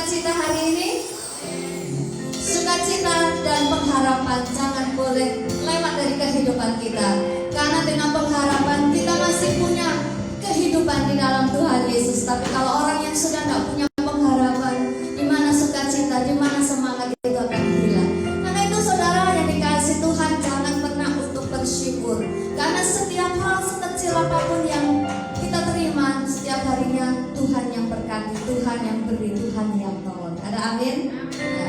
sukacita hari ini? Sukacita dan pengharapan jangan boleh lewat dari kehidupan kita. Karena dengan pengharapan kita masih punya kehidupan di dalam Tuhan Yesus. Tapi kalau orang yang sudah tidak punya pengharapan, di mana sukacita, di mana semangat itu akan hilang. Karena itu saudara yang dikasihi Tuhan, jangan pernah untuk bersyukur. Karena setiap hal sekecil apapun yang kita terima, setiap harinya Tuhan yang berkati, Tuhan yang beri, Tuhan yang tolong. Ada amin? Ya.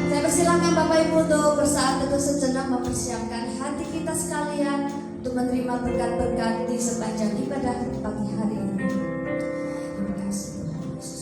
Saya persilahkan Bapak Ibu untuk bersaat teduh sejenak, mempersiapkan hati kita sekalian untuk menerima berkat-berkat di sepanjang ibadah pagi hari ini. Terima kasih Tuhan Yesus.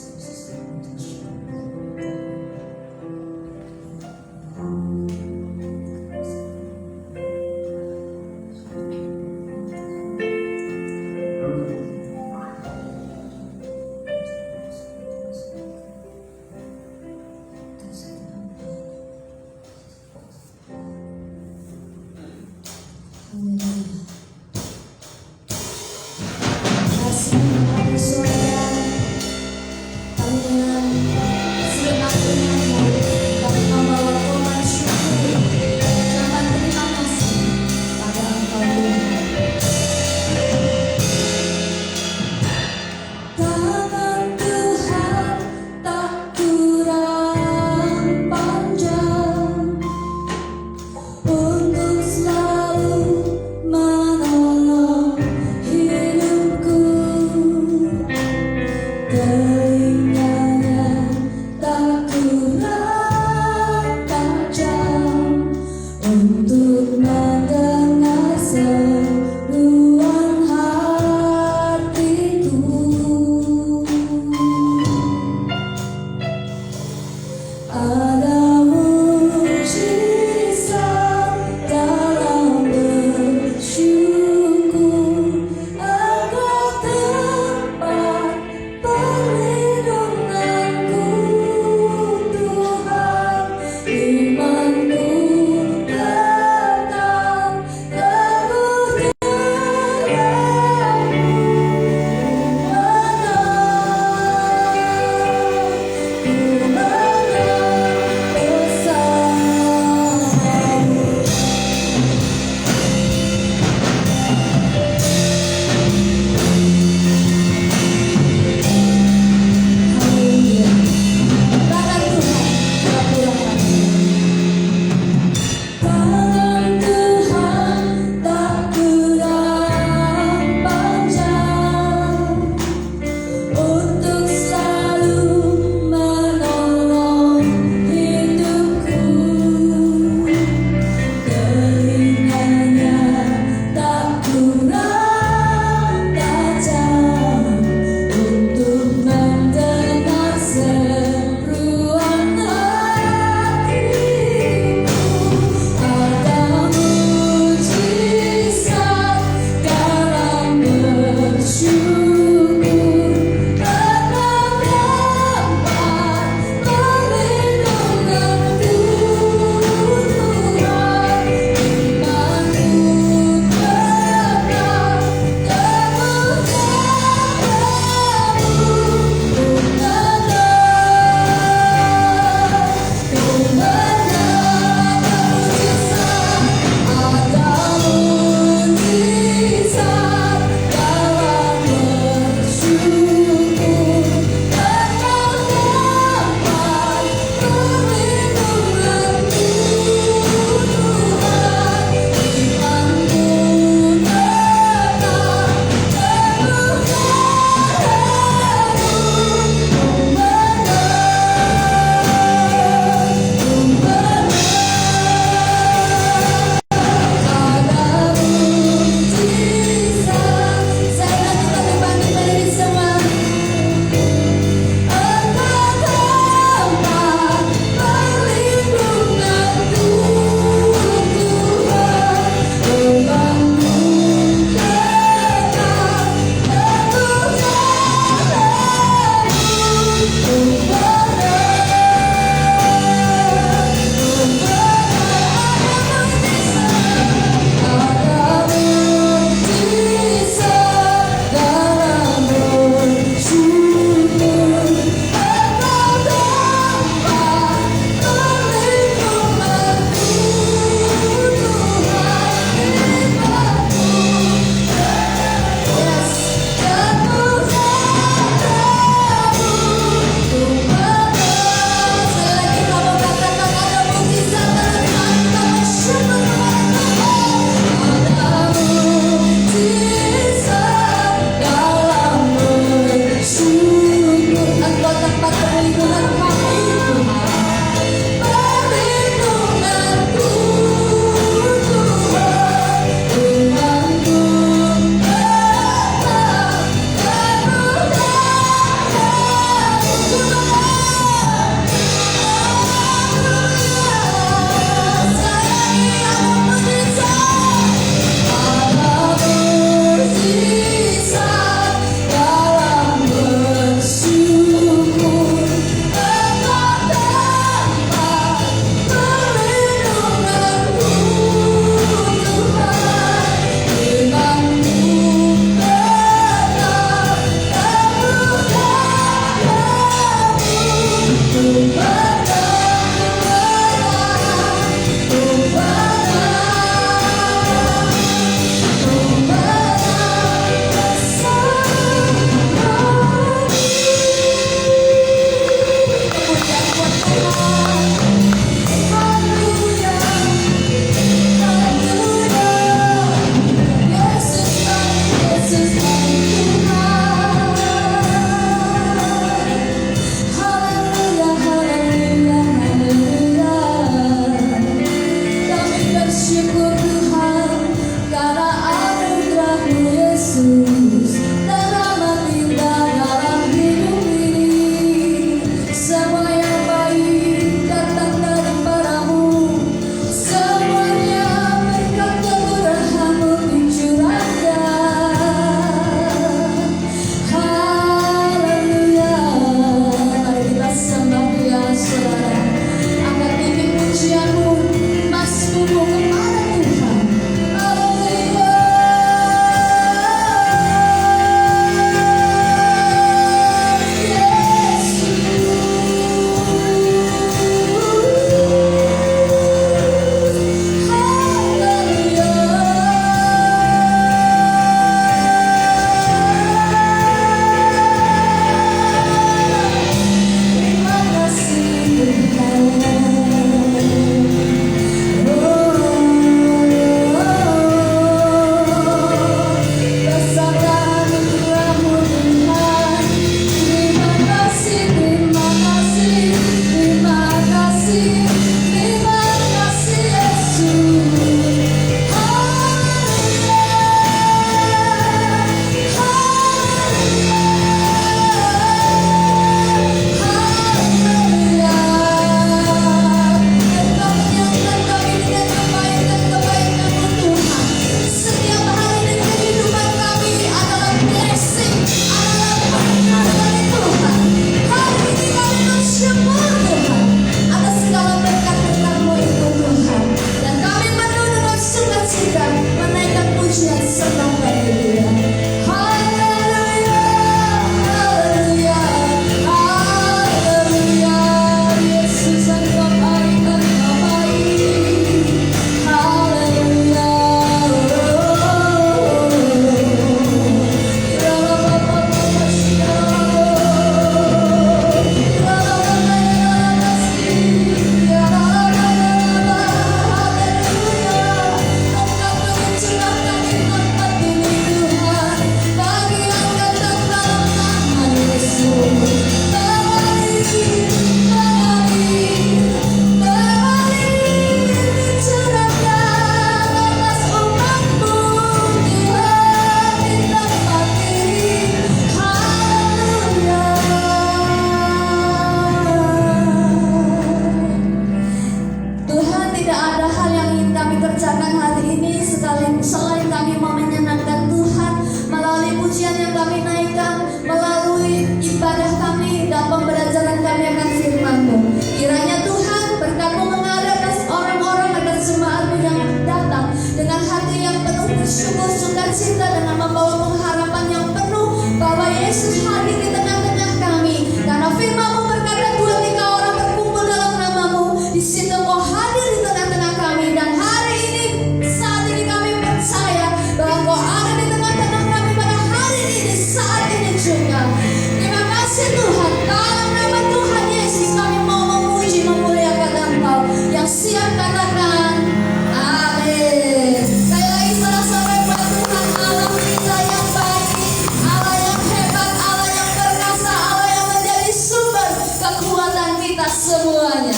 semuanya.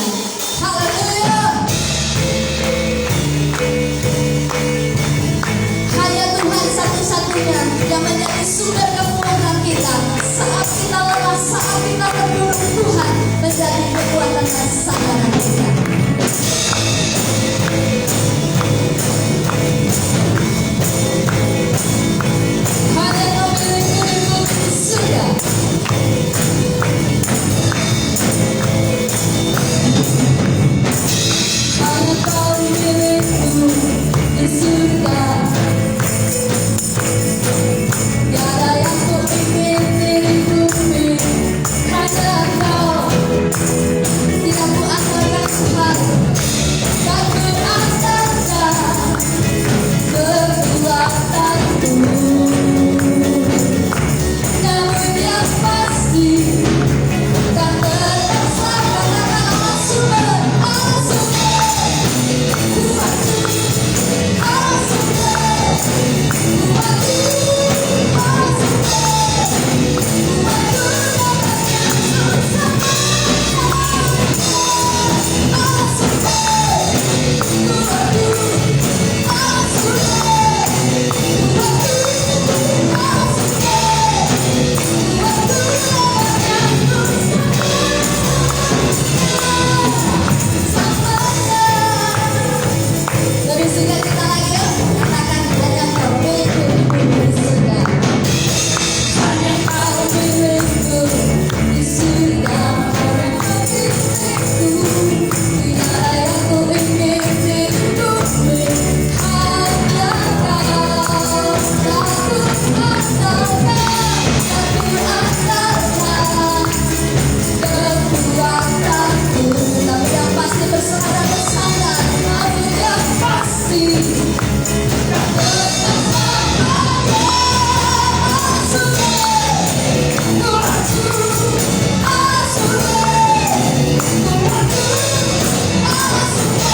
Haleluya. Hanya Tuhan satu-satunya yang menjadi sumber kekuatan kita. Saat kita lelah, saat kita berdurung, Tuhan menjadi kekuatan dan sandaran kita. Hanya Kau milikku di surga. Hanya Kau milikku di surga. Tiada yang ku ingin di bumi, hanya Kau. Tidak ku andalkan Tuhan, dan ku andalkan kekuatanku. Namun yang pasti tak terlaksana, Allah sumber, Allah sumber, kuatku, Allah sumber, kuatku, Allah sumber, kuatku dapatkan bersama, Allah sumber, kuatku, Allah sumber, lebih suka kita lagi yuk. Katakan hanya Kau milikku di surga. Hanya Kau milikku di surga. Hanya Kau milikku. Tiada yang ku ingin di bumi, hanya Kau. Tak ku andalkan, tak ku andalkan kekuatanku. Tapi yang pasti berserah dan bersandar. Tapi yang pasti tak bersama. Allah sumber, kuatku, Allah sumber, kuatku, Allah sumber,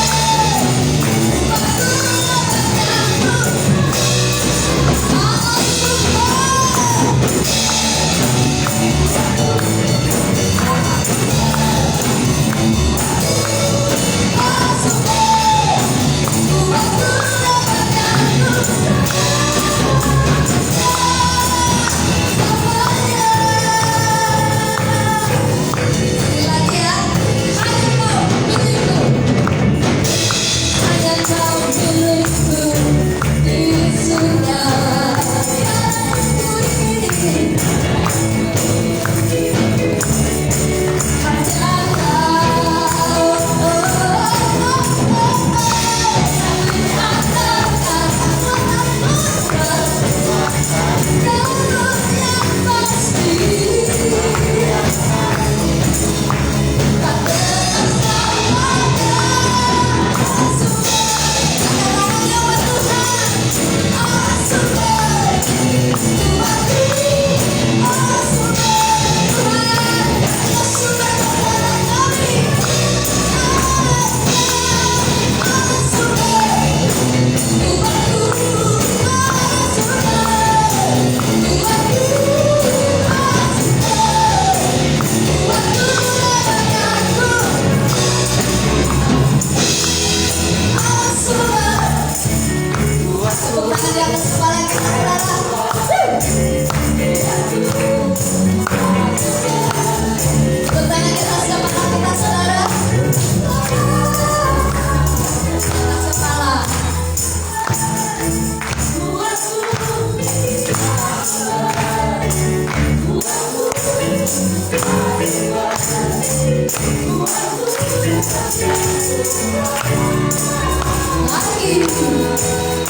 kuatku dapatkanku.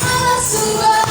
Allah sumber.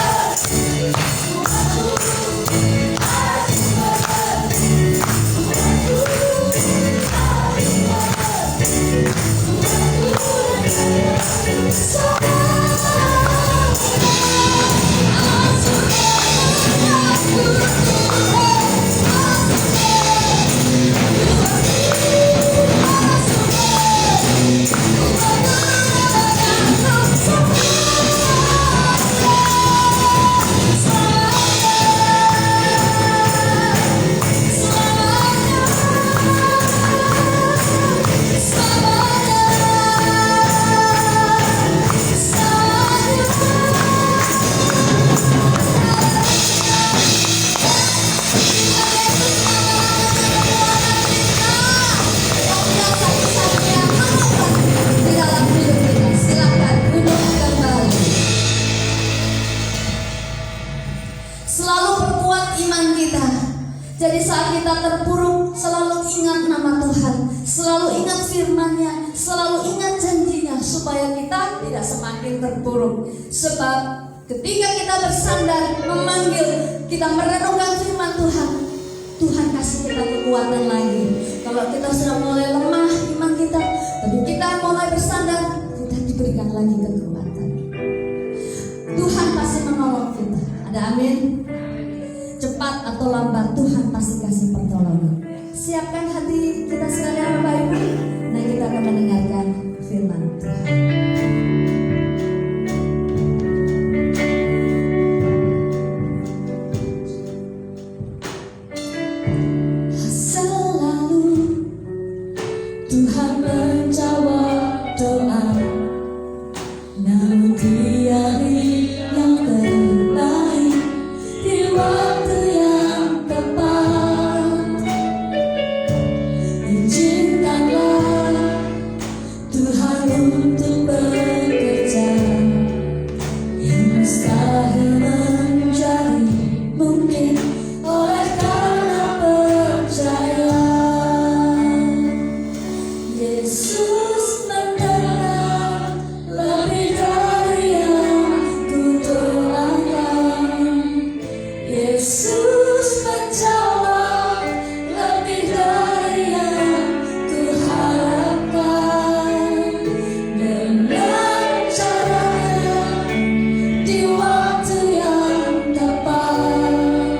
firman-Nya, selalu ingat janjinya supaya kita tidak semakin terpuruk. Sebab ketika kita bersandar, memanggil, kita merenungkan firman Tuhan, Tuhan kasih kita kekuatan lagi. Kalau kita sudah mulai lemah iman kita, tapi kita mulai bersandar, kita diberikan lagi kekuatan. Tuhan pasti menolong kita. Ada amin? Cepat atau lambat Tuhan pasti kasih pertolongan. Siapkan hati kita sekalian Bapak Ibu. Nah, kita akan mendengarkan firman Tuhan. Selalu Tuhan menjawab doa, namun Dia yang terbaik di waktu yang tepat. Izinkanlah Tuhan untuk bekerja, yang mustahil menjadi mungkin oleh karena percaya. Yesus mendengar lebih dari yang kudoakan. Yesus menjawab lebih dari yang kuharapkan. Dengan caranya di waktu yang tepat,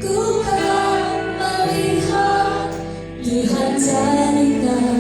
ku kan melihat Tuhan jadikan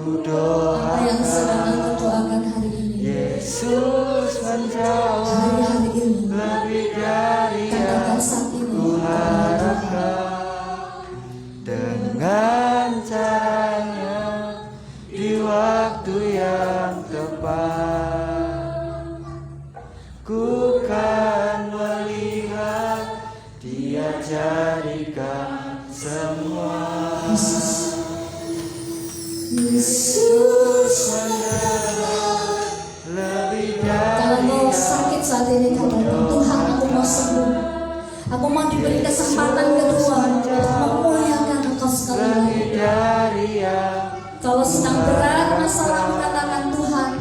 Apa yang sedang engkau doakan hari ini? Yesus menjawab, Hari-hari ini, lebih dari katakan yang saat ini. ku harapkan. Dengan caranya di waktu yang tepat, ku kan melihat Dia jadikan semua. Yesus menjawab, lebih Kalau dari mau sakit saat ini, katakan, Tuhan, aku mau sembuh. Aku mau diberi kesempatan kedua untuk memuliakan Engkau sekali lagi. Kalau sedang berat masalah, katakan, Tuhan,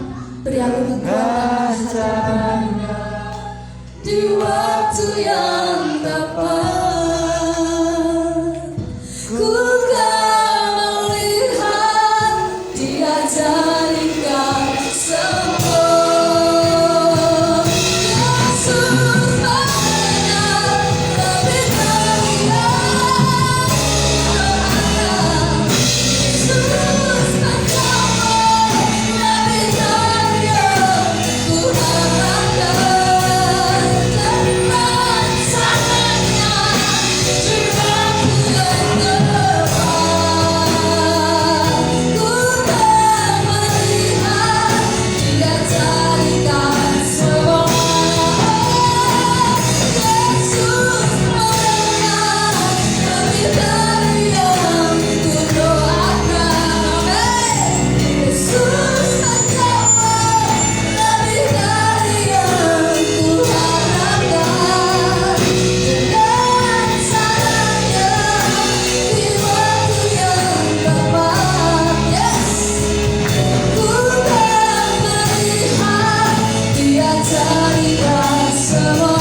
beri aku kekuatan hati. Di waktu yang tepat, ku kan melihat Dia jadikan semua. Yesus banyak lebih dari yang Yesus menjawab, lebih dari yang ku harapkan. Dengan caranya di waktu yang tepat, ku kan melihat Dia jadikan semua. Yesus mendengar lebih dari yang ku doakan. Yesus menjawab, lebih dari yang ku harapkan. Dengan caranya di waktu yang tepat, ku kan melihat Dia jadikan semua.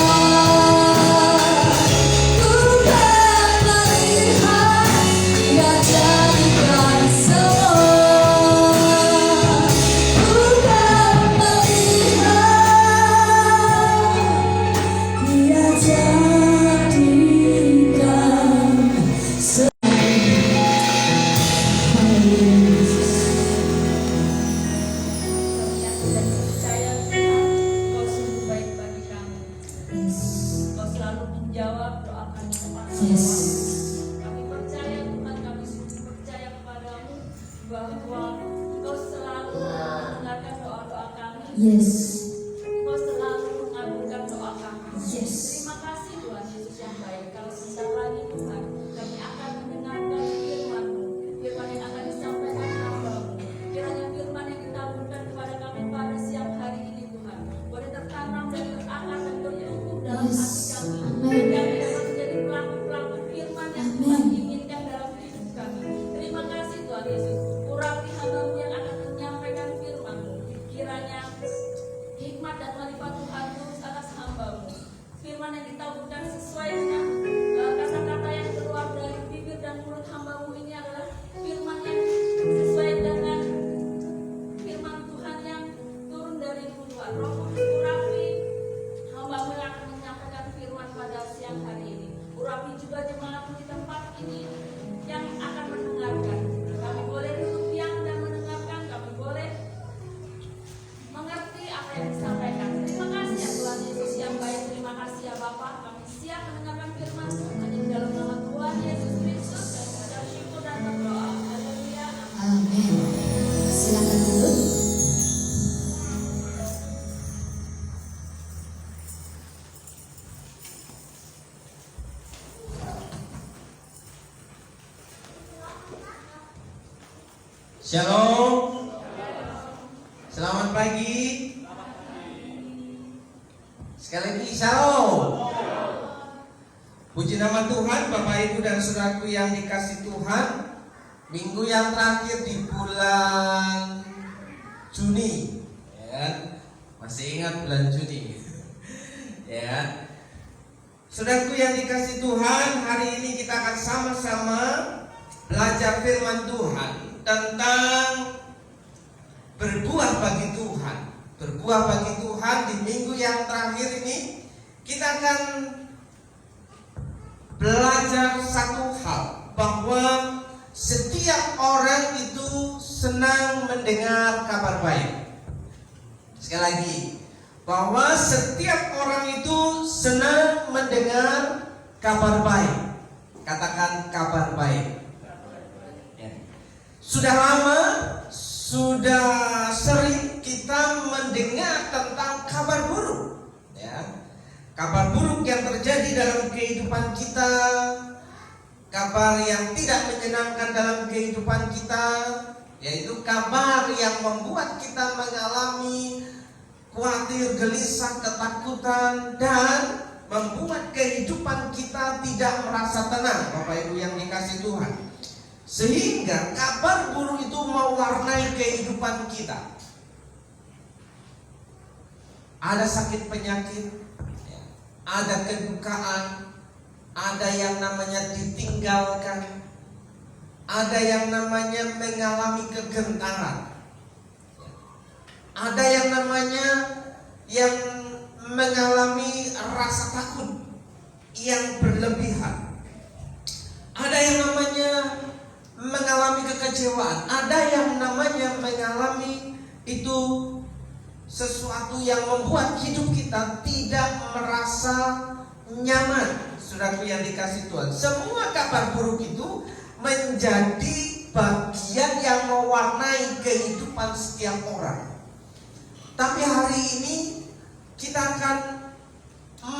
Ku kan melihat Dia jadikan semua. Ku kan melihat Dia jadikan Kami yakin dan percaya Tuhan, Kau sungguh baik bagi kami. Kau selalu menjawab doa kami tepat pada Yes. waktu. Kami percaya Tuhan, kami sungguh percaya kepadamu bahwa Kau selalu mendengarkan doa-doa kami. Yes. Kau selalu mengabulkan doa kami. Yes. Terima kasih Tuhan Yesus yang baik. Kalau sebentar lagi Tuhan, kami akan mendengarkan firman-Mu, firman yang akan disampaikan hamba-Mu. Kiranya firman yang ditaburkan kepada kami pada siang hari ini Tuhan, boleh tertanam dan berakar dan bertumbuh dalam Yes. hati kami. Amen. Dan kami dapat menjadi pelaku-pelaku firman yang Tuhan inginkan dalam hidup kami. Terima kasih Tuhan Yesus. Urapi hamba-Mu yang akan menyampaikan firman-Mu. Kiranya hikmat dan malifat Tuhan terus atas hamba-Mu. Firman yang ditaburkan sesuai dengan kata-kata yang keluar dari bibir dan mulut hamba-Mu ini adalah firman yang sesuai dengan firman Tuhan yang turun dari Tuhan. Roh Kudus, urapi hamba-Mu yang akan menyampaikan firman pada siang hari ini. Urapi juga jemaat-Mu di tempat ini yang akan mendengarkan. Kami boleh duduk diam dan mendengarkan. Kami boleh mengerti apa yang disampaikan. Terima kasih ya Tuhan Yesus yang baik. Terima kasih ya Bapa. Kami siap mendengarkan firman-Mu hanya di dalam nama Tuhan Yesus Kristus dan kita syukur dan berdoa. Haleluya. Amin. Silakan dulu. Shalom. Selamat pagi. Sekali lagi shalom. Puji nama Tuhan, Bapak Ibu dan Saudaraku yang dikasih Tuhan. Minggu yang terakhir di bulan Juni, ya, masih ingat bulan Juni, ya. Saudaraku yang dikasih Tuhan, hari ini kita akan sama-sama belajar firman Tuhan tentang berbuah bagi Tuhan. Berbuah bagi Tuhan di minggu yang terakhir ini kita akan belajar satu hal, bahwa setiap orang itu senang mendengar kabar baik. Sekali lagi, bahwa setiap orang itu senang mendengar kabar baik. Katakan kabar baik. Ya. Sudah lama, sudah sering kita mendengar tentang kabar buruk. Ya. Kabar buruk yang terjadi dalam kehidupan kita, kabar yang tidak menyenangkan dalam kehidupan kita, yaitu kabar yang membuat kita mengalami khawatir, gelisah, ketakutan, dan membuat kehidupan kita tidak merasa tenang, Bapak Ibu yang dikasihi Tuhan. Sehingga kabar buruk itu mewarnai kehidupan kita. Ada sakit penyakit, ada kedukaan, ada yang namanya ditinggalkan, ada yang namanya mengalami kegentaran, ada yang namanya yang mengalami rasa takut yang berlebihan, ada yang namanya mengalami kekecewaan, ada yang namanya mengalami itu sesuatu yang membuat hidup kita tidak merasa nyaman. Saudaraku yang dikasihi Tuhan, semua kabar buruk itu menjadi bagian yang mewarnai kehidupan setiap orang. Tapi hari ini kita akan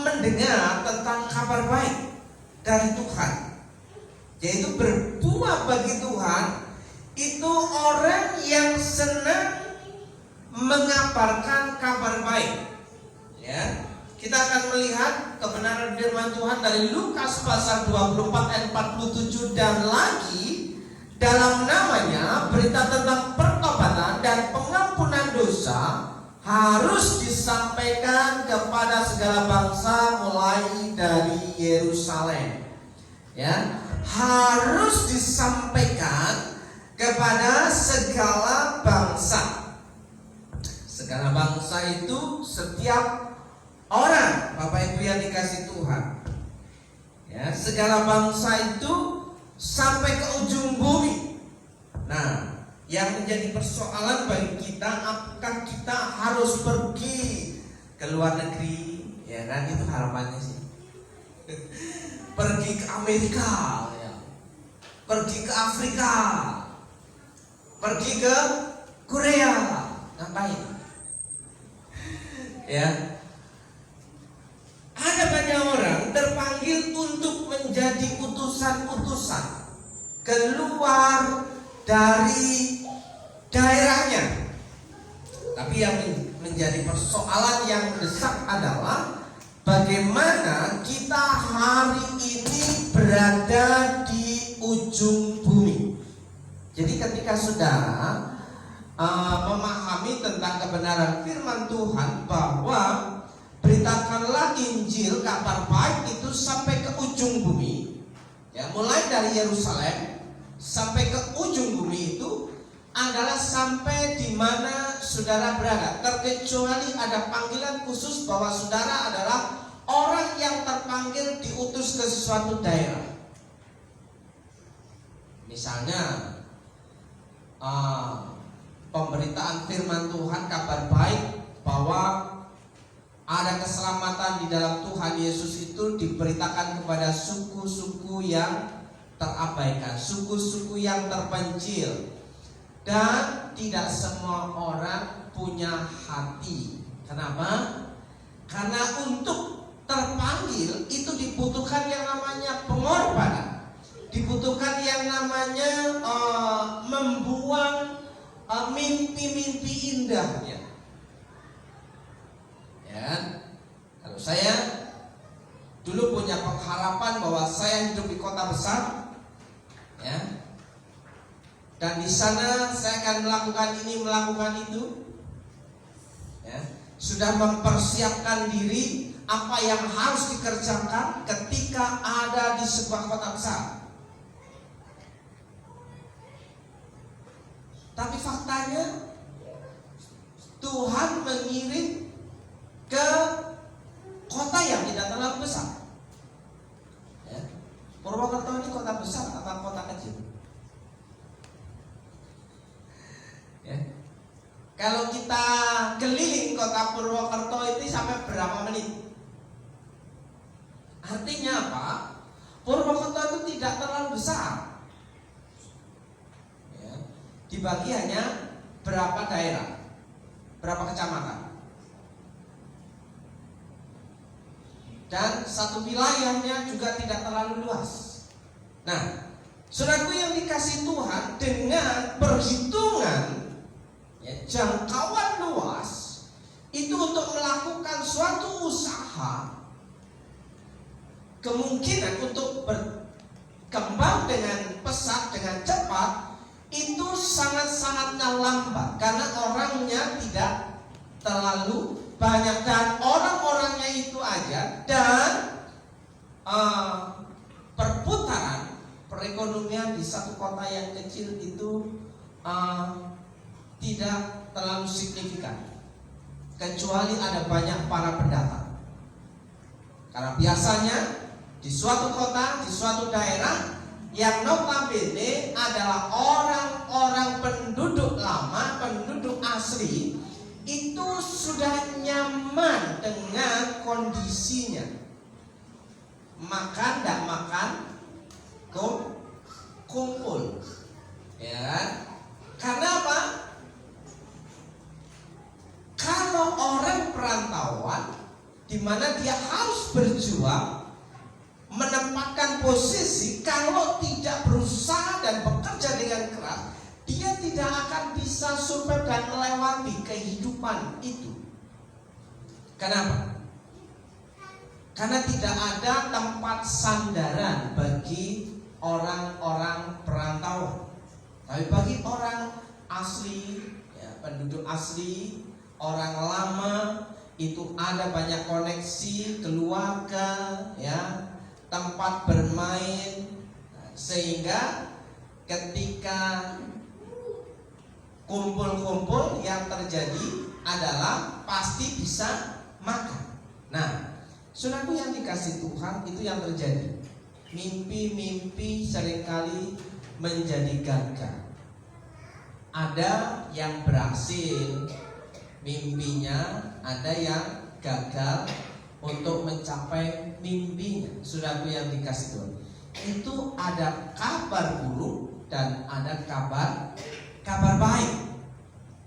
mendengar tentang kabar baik dari Tuhan, yaitu berbuah bagi Tuhan itu orang yang senang mengabarkan kabar baik. Ya, kita akan melihat kebenaran firman Tuhan dari Lukas pasal 24 ayat 47 dan lagi dalam namanya berita tentang pertobatan dan pengampunan dosa harus disampaikan kepada segala bangsa mulai dari Yerusalem. Ya, harus disampaikan kepada segala bangsa. Segala bangsa itu setiap orang, Bapak Ibu yang dikasihi Tuhan. Ya, segala bangsa itu sampai ke ujung bumi. Nah, yang menjadi persoalan bagi kita, apakah kita harus pergi ke luar negeri? Ya kan, itu harapannya sih. Pergi ke Amerika, ya. Pergi ke Afrika, pergi ke Korea, ngapain? Ya, ada banyak orang terpanggil untuk menjadi utusan-utusan keluar dari daerahnya. Tapi yang menjadi persoalan yang besar adalah bagaimana kita hari ini berada di ujung bumi. Jadi ketika saudara memahami tentang kebenaran firman Tuhan bahwa beritakanlah Injil, kabar baik itu sampai ke ujung bumi, ya, mulai dari Yerusalem sampai ke ujung bumi itu adalah sampai di mana saudara berada, terkecuali ada panggilan khusus bahwa saudara adalah orang yang terpanggil diutus ke suatu daerah. Misalnya pemberitaan firman Tuhan, kabar baik bahwa ada keselamatan di dalam Tuhan Yesus itu diberitakan kepada suku-suku yang terabaikan, suku-suku yang terpencil. Dan tidak semua orang punya hati. Kenapa? Karena untuk terpanggil itu dibutuhkan yang namanya pengorbanan, dibutuhkan yang namanya membuang mimpi-mimpi indahnya. Ya, kalau saya dulu punya pengharapan bahwa saya hidup di kota besar, ya, dan di sana saya akan melakukan ini, melakukan itu, ya, sudah mempersiapkan diri apa yang harus dikerjakan ketika ada di sebuah kota besar. Tapi faktanya Tuhan mengirim ke kota yang tidak terlalu besar. Ya. Purwokerto ini kota besar atau kota kecil? Kalau kita keliling kota Purwokerto itu sampai berapa menit? Artinya apa? Purwokerto itu tidak terlalu besar, ya. Dibagi hanya berapa daerah, berapa kecamatan, dan satu wilayahnya juga tidak terlalu luas. Nah, saudaraku yang dikasihi Tuhan, dengan perhitungan jangkauan luas itu untuk melakukan suatu usaha, kemungkinan untuk berkembang dengan pesat, dengan cepat, itu sangat-sangatnya lambat karena orangnya tidak terlalu banyak dan orang-orangnya itu aja, dan perputaran perekonomian di satu kota yang kecil itu tidak terlalu signifikan, kecuali ada banyak para pendatang. Karena biasanya di suatu kota, di suatu daerah yang notabene adalah orang-orang penduduk lama, penduduk asli, itu sudah nyaman dengan kondisinya. Makan tidak makan, kumpul, ya kan? Karena apa? Kalau orang perantauan, di mana dia harus berjuang, menempatkan posisi, kalau tidak berusaha dan bekerja dengan keras, dia tidak akan bisa survive dan melewati kehidupan itu. Kenapa? Karena tidak ada tempat sandaran bagi orang-orang perantauan. Tapi bagi orang asli, ya, penduduk asli, orang lama, itu ada banyak koneksi keluarga, ya, tempat bermain, sehingga ketika kumpul-kumpul yang terjadi adalah pasti bisa makan. Nah, saudaraku yang dikasihi Tuhan, itu yang terjadi. Mimpi-mimpi seringkali menjadi gagal. Ada yang berhasil mimpinya, ada yang gagal untuk mencapai mimpinya. Saudaraku yang dikasihi Tuhan, itu ada kabar buruk dan ada kabar baik.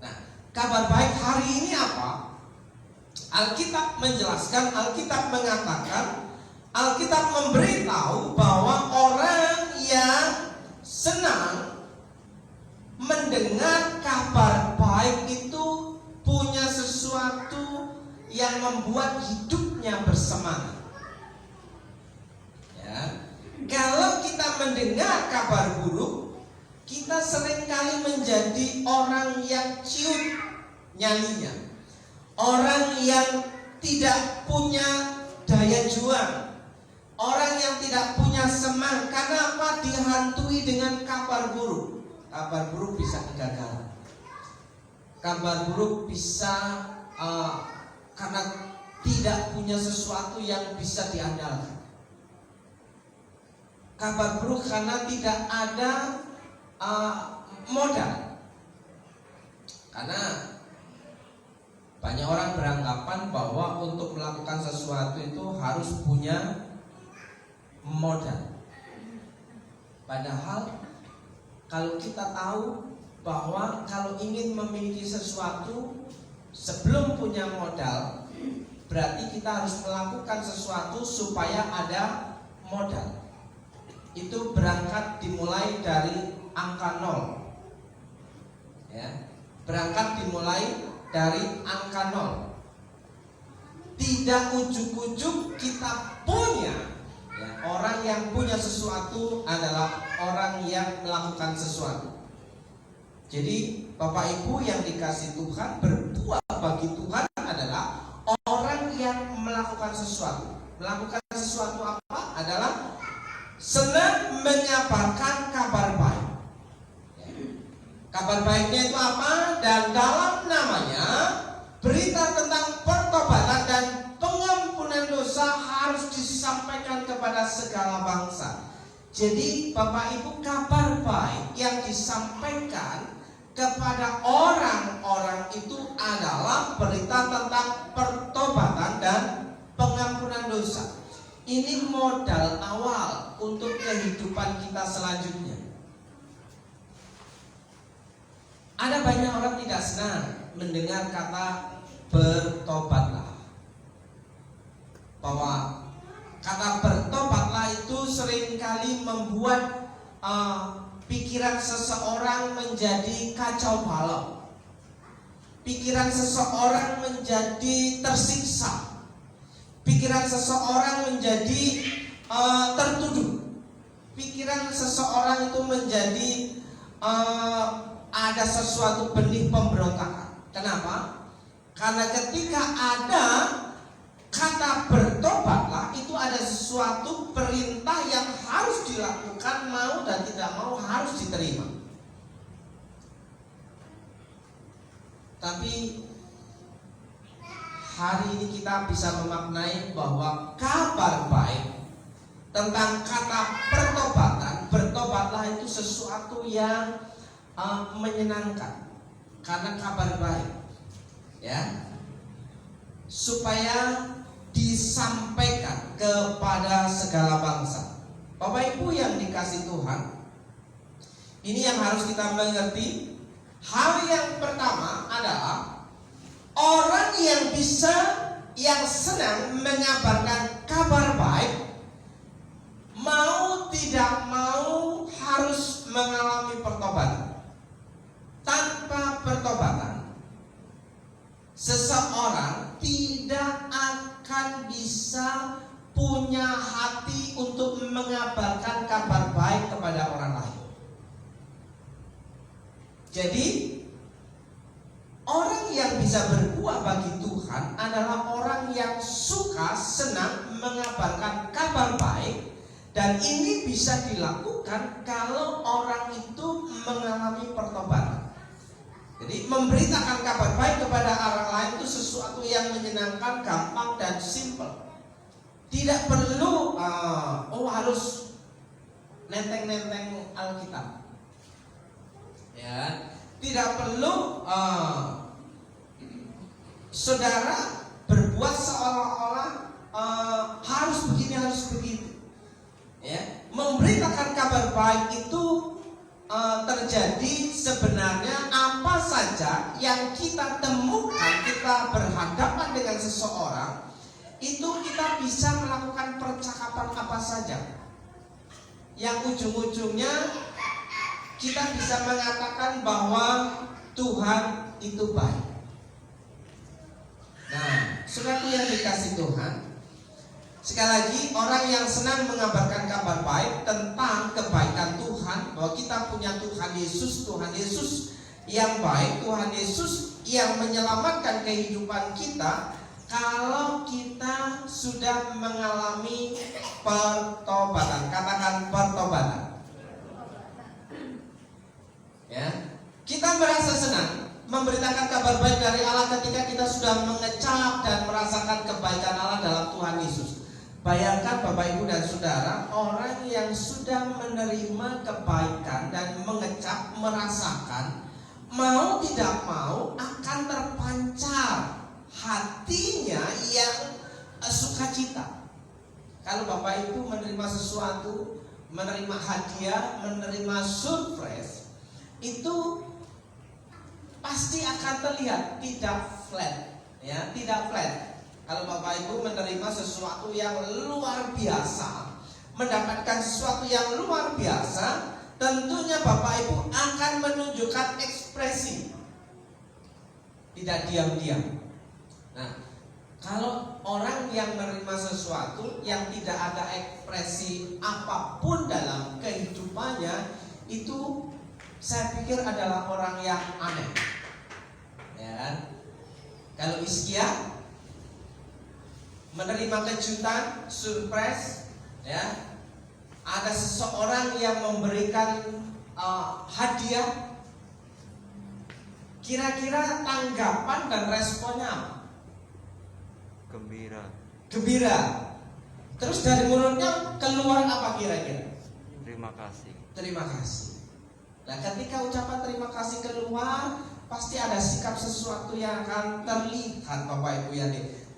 Nah, kabar baik hari ini apa? Alkitab menjelaskan, Alkitab mengatakan, Alkitab memberitahu bahwa orang yang senang mendengar kabar baik itu punya sesuatu yang membuat hidupnya bersemangat. Ya. Kalau kita mendengar kabar buruk, kita seringkali menjadi orang yang ciut nyalinya, orang yang tidak punya daya juang, orang yang tidak punya semangat. Karena apa? Dihantui dengan kabar buruk. Kabar buruk bisa kegagalan. Kabar buruk bisa karena tidak punya sesuatu yang bisa diandalkan. Kabar buruk karena tidak ada modal. Karena banyak orang beranggapan bahwa untuk melakukan sesuatu itu harus punya modal. Padahal kalau kita tahu bahwa kalau ingin memiliki sesuatu, sebelum punya modal, berarti kita harus melakukan sesuatu supaya ada modal. Itu berangkat dimulai dari angka 0. Ya, berangkat dimulai dari angka 0. Tidak ujuk-ujuk kita punya. Ya, orang yang punya sesuatu adalah orang yang melakukan sesuatu. Jadi Bapak Ibu yang dikasihi Tuhan, berbuah bagi Tuhan adalah orang yang melakukan sesuatu. Melakukan sesuatu apa? Adalah senang menyabarkan kabar baik. Kabar baiknya itu apa? Dan dalam namanya berita tentang pertobatan dan pengampunan dosa harus disampaikan kepada segala bangsa. Jadi Bapak Ibu, kabar baik yang disampaikan kepada orang-orang itu adalah berita tentang pertobatan dan pengampunan dosa. Ini modal awal untuk kehidupan kita selanjutnya. Ada banyak orang tidak senang mendengar kata bertobatlah. Bahwa kata bertobatlah itu seringkali membuat pikiran seseorang menjadi kacau balau. Pikiran seseorang menjadi tersiksa. Pikiran seseorang menjadi tertuduh. Pikiran seseorang itu menjadi ada sesuatu benih pemberontakan. Kenapa? Karena ketika ada kata bertobatlah, itu ada sesuatu perintah yang harus dilakukan, mau dan tidak mau harus diterima. Tapi hari ini kita bisa memaknai bahwa kabar baik tentang kata pertobatan, bertobatlah itu sesuatu yang menyenangkan karena kabar baik, ya, supaya disampaikan kepada segala bangsa. Bapak Ibu yang dikasih Tuhan, ini yang harus kita mengerti. Hal yang pertama adalah orang yang senang mengabarkan kabar baik, mau tidak mau harus mengalami pertobatan. Tanpa pertobatan, seseorang tidak akan bisa punya hati untuk mengabarkan kabar baik kepada orang lain. Jadi orang yang bisa berbuah bagi Tuhan adalah orang yang suka, senang mengabarkan kabar baik. Dan ini bisa dilakukan kalau orang itu mengalami pertobatan. Jadi memberitakan kabar baik kepada orang lain itu sesuatu yang menyenangkan, gampang dan simpel. Tidak perlu harus nenteng-nenteng Alkitab. Ya, tidak perlu saudara berbuat seolah-olah harus begini, harus begitu. Ya, memberitakan kabar baik itu terjadi sebenarnya apa saja yang kita temukan, kita berhadapan dengan seseorang, itu kita bisa melakukan percakapan apa saja yang ujung-ujungnya kita bisa mengatakan bahwa Tuhan itu baik. Nah, saudaraku yang dikasih Tuhan, sekali lagi, orang yang senang mengabarkan kabar baik tentang kebaikan Tuhan, bahwa kita punya Tuhan Yesus yang baik, Tuhan Yesus yang menyelamatkan kehidupan kita. Kalau kita sudah mengalami pertobatan, katakan pertobatan. Ya, kita merasa senang memberitakan kabar baik dari Allah ketika kita sudah mengecap dan merasakan kebaikan Allah dalam Tuhan Yesus. Bayangkan Bapak Ibu dan Saudara, orang yang sudah menerima kebaikan dan mengecap, merasakan, mau tidak mau akan terpancar hatinya yang sukacita. Kalau Bapak Ibu menerima sesuatu, menerima hadiah, menerima surprise, itu pasti akan terlihat tidak flat, ya, tidak flat. Kalau Bapak Ibu menerima sesuatu yang luar biasa, mendapatkan sesuatu yang luar biasa, tentunya Bapak Ibu akan menunjukkan ekspresi, tidak diam-diam. Nah, kalau orang yang menerima sesuatu yang tidak ada ekspresi apapun dalam kehidupannya, itu saya pikir adalah orang yang aneh. Ya kan? Kalau Hizkia menerima kejutan, surprise, ya, ada seseorang yang memberikan hadiah, kira-kira tanggapan dan responnya apa? Gembira. Terus dari mulutnya keluar apa kira-kira? Terima kasih. Terima kasih. Nah, ketika ucapan terima kasih keluar, pasti ada sikap sesuatu yang akan terlihat, Bapak Ibu ya.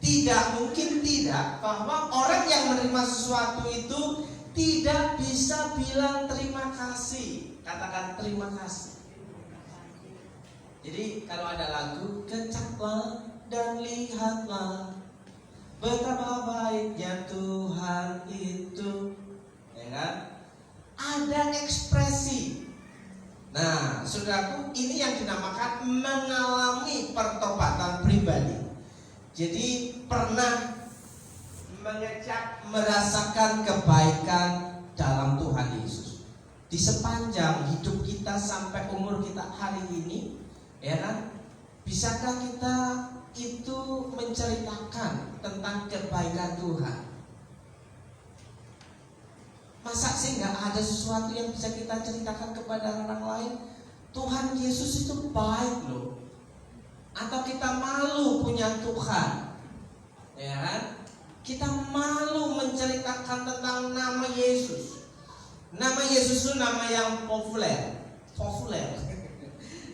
Tidak mungkin tidak bahwa orang yang menerima sesuatu itu tidak bisa bilang terima kasih. Katakan terima kasih. Jadi kalau ada lagu, kecaplah dan lihatlah betapa baiknya Tuhan itu, ya kan? Ada ekspresi. Nah, saudaraku, ini yang dinamakan mengalami pertobatan pribadi. Jadi pernah mengecap, merasakan kebaikan dalam Tuhan Yesus di sepanjang hidup kita sampai umur kita hari ini, ya kan? Bisakah kita itu menceritakan tentang kebaikan Tuhan? Masa sih nggak ada sesuatu yang bisa kita ceritakan kepada orang lain? Tuhan Yesus itu baik loh. Atau kita malu punya Tuhan, ya kan? Kita malu menceritakan tentang nama Yesus. Nama Yesus itu nama yang populer.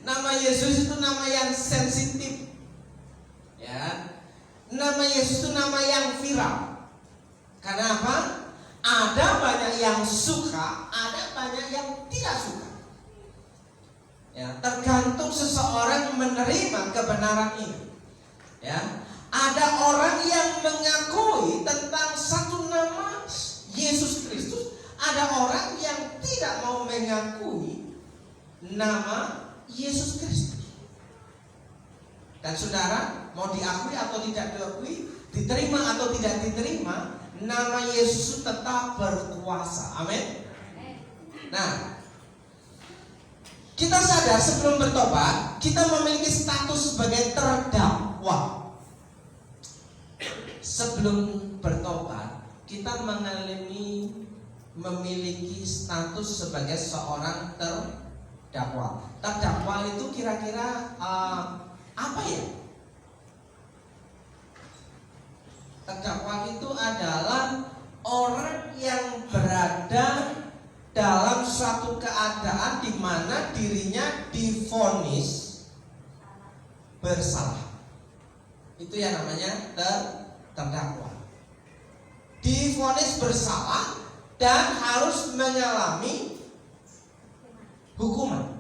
Nama Yesus itu nama yang sensitif, ya. Nama Yesus itu nama yang viral. Karena apa? Ada banyak yang suka, ada banyak yang tidak suka. Ya, tergantung seseorang menerima kebenaran ini. Ya, ada orang yang mengakui tentang satu nama Yesus Kristus, ada orang yang tidak mau mengakui nama Yesus Kristus. Dan saudara, mau diakui atau tidak diakui, diterima atau tidak diterima, nama Yesus tetap berkuasa. Amin. Nah, kita sadar sebelum bertobat, kita memiliki status sebagai terdakwa. Sebelum bertobat, kita memiliki status sebagai seorang terdakwa. Terdakwa itu kira-kira apa ya? Terdakwa itu adalah orang yang berada dalam suatu keadaan di mana dirinya divonis bersalah. Itu yang namanya terdakwa. Divonis bersalah dan harus mengalami hukuman.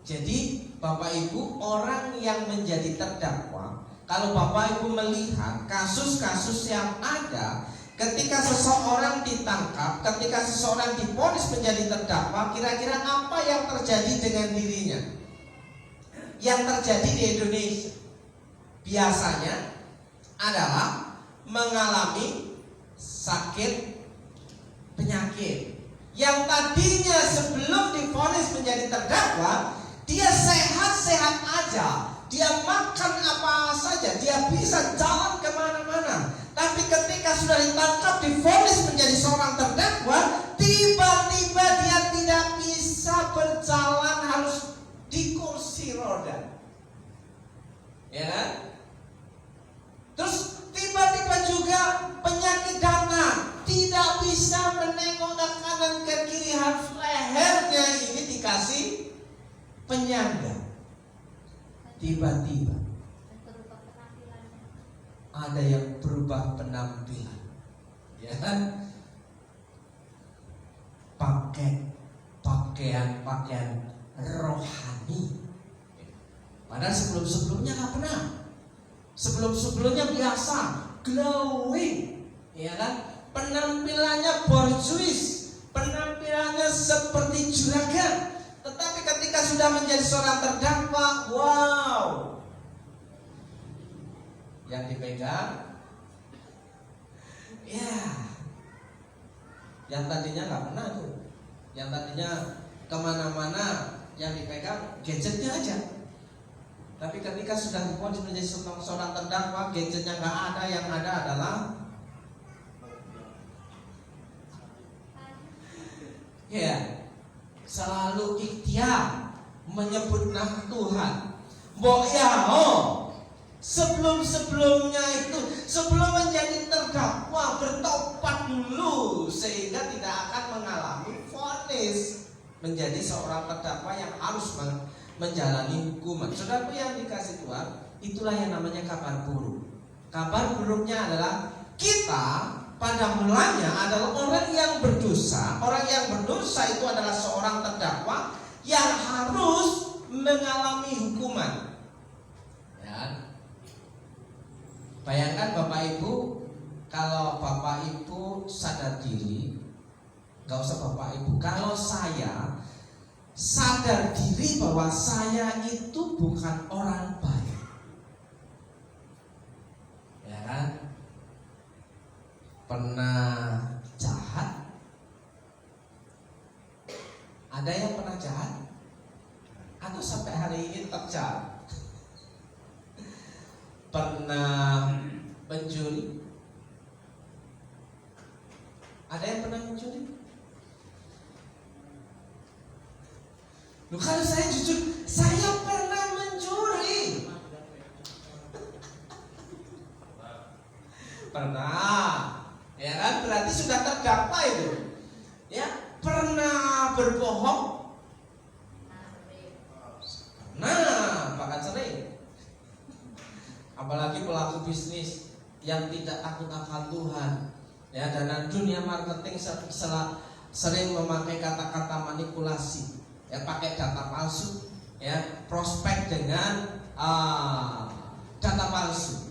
Jadi Bapak Ibu, orang yang menjadi terdakwa, kalau Bapak Ibu melihat kasus-kasus yang ada, ketika seseorang ditangkap, ketika seseorang divonis menjadi terdakwa, kira-kira apa yang terjadi dengan dirinya? Yang terjadi di Indonesia biasanya adalah mengalami sakit penyakit. Yang tadinya sebelum divonis menjadi terdakwa, dia sehat-sehat aja, dia makan apa saja, dia bisa jalan kemana-mana. Tapi ketika sudah ditangkap, divonis menjadi seorang terdakwa, tiba-tiba dia tidak bisa berjalan, harus di kursi roda. Ya kan? Terus tiba-tiba juga penyakit datang, tidak bisa menengok ke kanan ke kiri, harus lehernya ini dikasih penyangga. Tiba-tiba ada yang berubah penampilan, ya kan? Pakai pakaian rohani. Padahal sebelum-sebelumnya nggak pernah. Sebelum-sebelumnya biasa, glowing, ya kan? Penampilannya borjuis, penampilannya seperti juragan. Tetapi ketika sudah menjadi seorang terdakwa, wow, yang dipegang, ya, yang tadinya nggak pernah tuh, yang tadinya kemana-mana, yang dipegang gadgetnya aja. Tapi ketika sudah divonis menjadi seorang terdakwa, gadgetnya nggak ada, yang ada adalah ya, selalu ikhtiar menyebut nama Tuhan. Mbok ya, Sebelum-sebelumnya itu, sebelum menjadi terdakwa, bertobat dulu sehingga tidak akan mengalami vonis menjadi seorang terdakwa yang harus menjalani hukuman. Saudaraku yang dikasih Tuhan, itulah yang namanya kabar buruk. Kabar buruknya adalah kita pada mulanya adalah orang yang berdosa. Orang yang berdosa itu adalah seorang terdakwa yang harus mengalami hukuman. Ya. Bayangkan Bapak Ibu, kalau Bapak Ibu sadar diri, gak usah Bapak Ibu, kalau saya sadar diri bahwa saya itu bukan orang baik, ya kan? Pernah jahat? Ada yang pernah jahat? Atau sampai hari ini tetap jahat? Pernah mencuri? Ada yang pernah mencuri? Loh, kalau saya jujur, saya pernah mencuri. Pernah, ya kan? Berarti sudah terdakwa itu. Ya, pernah berbohong? Nah, bahkan sering. Apalagi pelaku bisnis yang tidak takut akan Tuhan, ya, dan dunia marketing sering memakai kata-kata manipulasi, ya, pakai data palsu, ya, prospek dengan data palsu.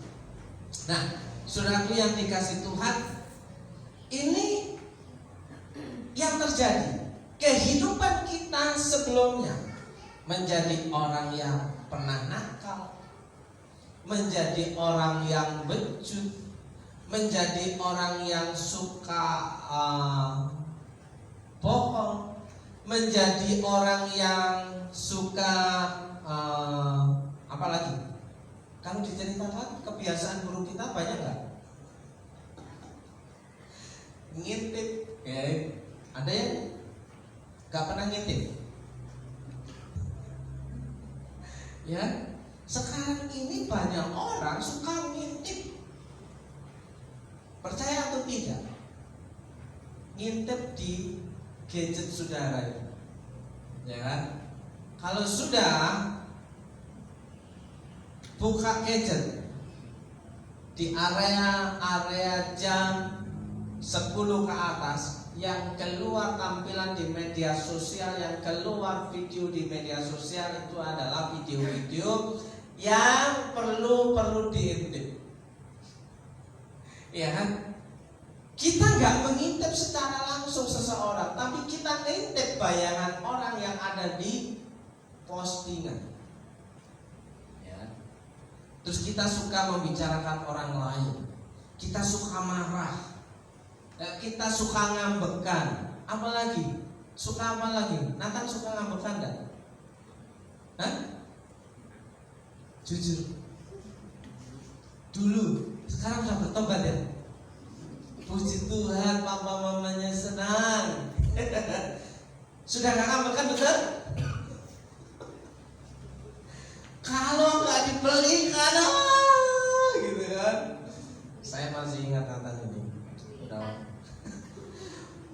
Nah, saudaraku yang dikasih Tuhan, ini yang terjadi. Kehidupan kita sebelumnya menjadi orang yang pernah nakal, menjadi orang yang becut, menjadi orang yang suka bohong, menjadi orang yang suka apa lagi? Kalau diceritakan kebiasaan buruk kita banyak nggak? Ngintip, ya. Ada yang nggak pernah ngintip? Ya, sekarang ini banyak orang suka ngintip. Percaya atau tidak? Ngintip di gadget saudara, ya kan? Kalau sudah buka gadget di area jam 10 ke atas, yang keluar tampilan di media sosial, yang keluar video di media sosial itu adalah video-video yang perlu diintip. Ya kan? Kita nggak mengintip secara langsung seseorang, tapi kita ngintip bayangan orang yang ada di postingan. Ya. Terus kita suka membicarakan orang lain, kita suka marah, kita suka ngambekan. Apalagi? Suka apa lagi? Nathan suka ngambekan enggak? Hah? Jujur. Dulu, sekarang sudah bertobat ya. Puji Tuhan, papa mamanya senang. Sudah gak ngambekan, betul? Kalau nggak dibelikan, gitu kan? Saya masih ingat Nathan ini. Udah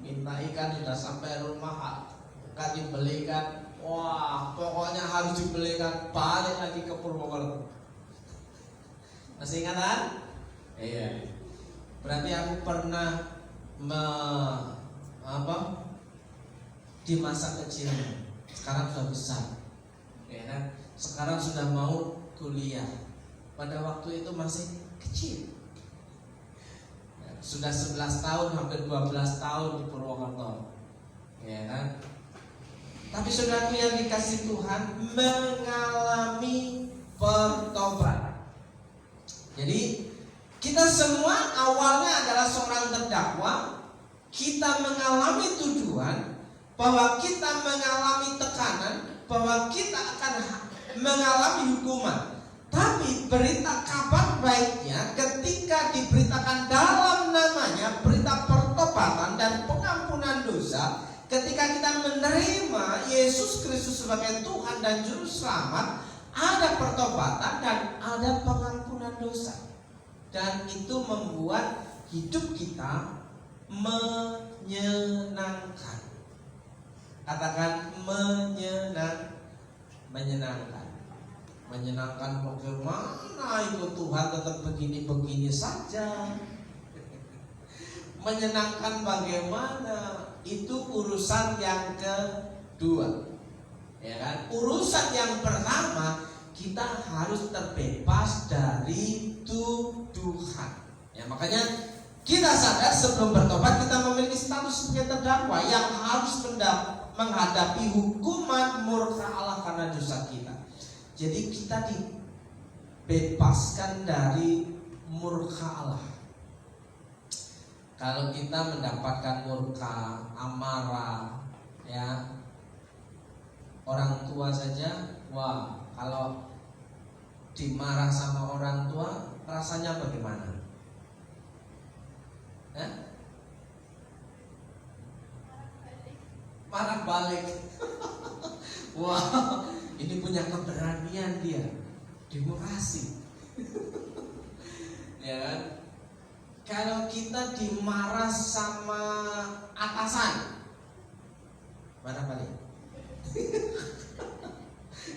minta ikan sudah sampai rumah, gak dibelikan. Wah, pokoknya harus dibelikan. Balik lagi ke Purwokerto. Masih ingat kan? Iya. Berarti aku pernah di masa kecil. Sekarang sudah besar, ya kan? Sekarang sudah mau kuliah. Pada waktu itu masih kecil. Sudah 11 tahun, hampir 12 tahun di Purwokerto, ya kan? Tapi saudaraku yang dikasih Tuhan, mengalami pertobatan. Jadi kita semua awalnya adalah seorang terdakwa. Kita mengalami tuduhan, bahwa kita mengalami tekanan, bahwa kita akan mengalami hukuman. Tapi berita kabar baiknya ketika diberitakan dalam namanya berita pertobatan dan pengampunan dosa, ketika kita menerima Yesus Kristus sebagai Tuhan dan Juru Selamat, ada pertobatan dan ada pengampunan dosa. Dan itu membuat hidup kita menyenangkan. Katakan menyenangkan. Menyenangkan bagaimana itu Tuhan tetap begini-begini saja. Menyenangkan bagaimana itu urusan yang kedua. Ya kan? Urusan yang pertama, kita harus terbebas dari tuduhan. Ya, makanya kita sadar sebelum bertobat kita memiliki status sebagai terdakwa yang harus menghadapi hukuman murka Allah karena dosa kita. Jadi kita dibebaskan dari murka Allah. Kalau kita mendapatkan murka, amarah, ya, orang tua saja, wah, kalau dimarah sama orang tua rasanya bagaimana? Marah balik. Wah, ini punya keberanian dia, demokrasi. Ya kan? Kalau kita dimarah sama atasan, marah balik.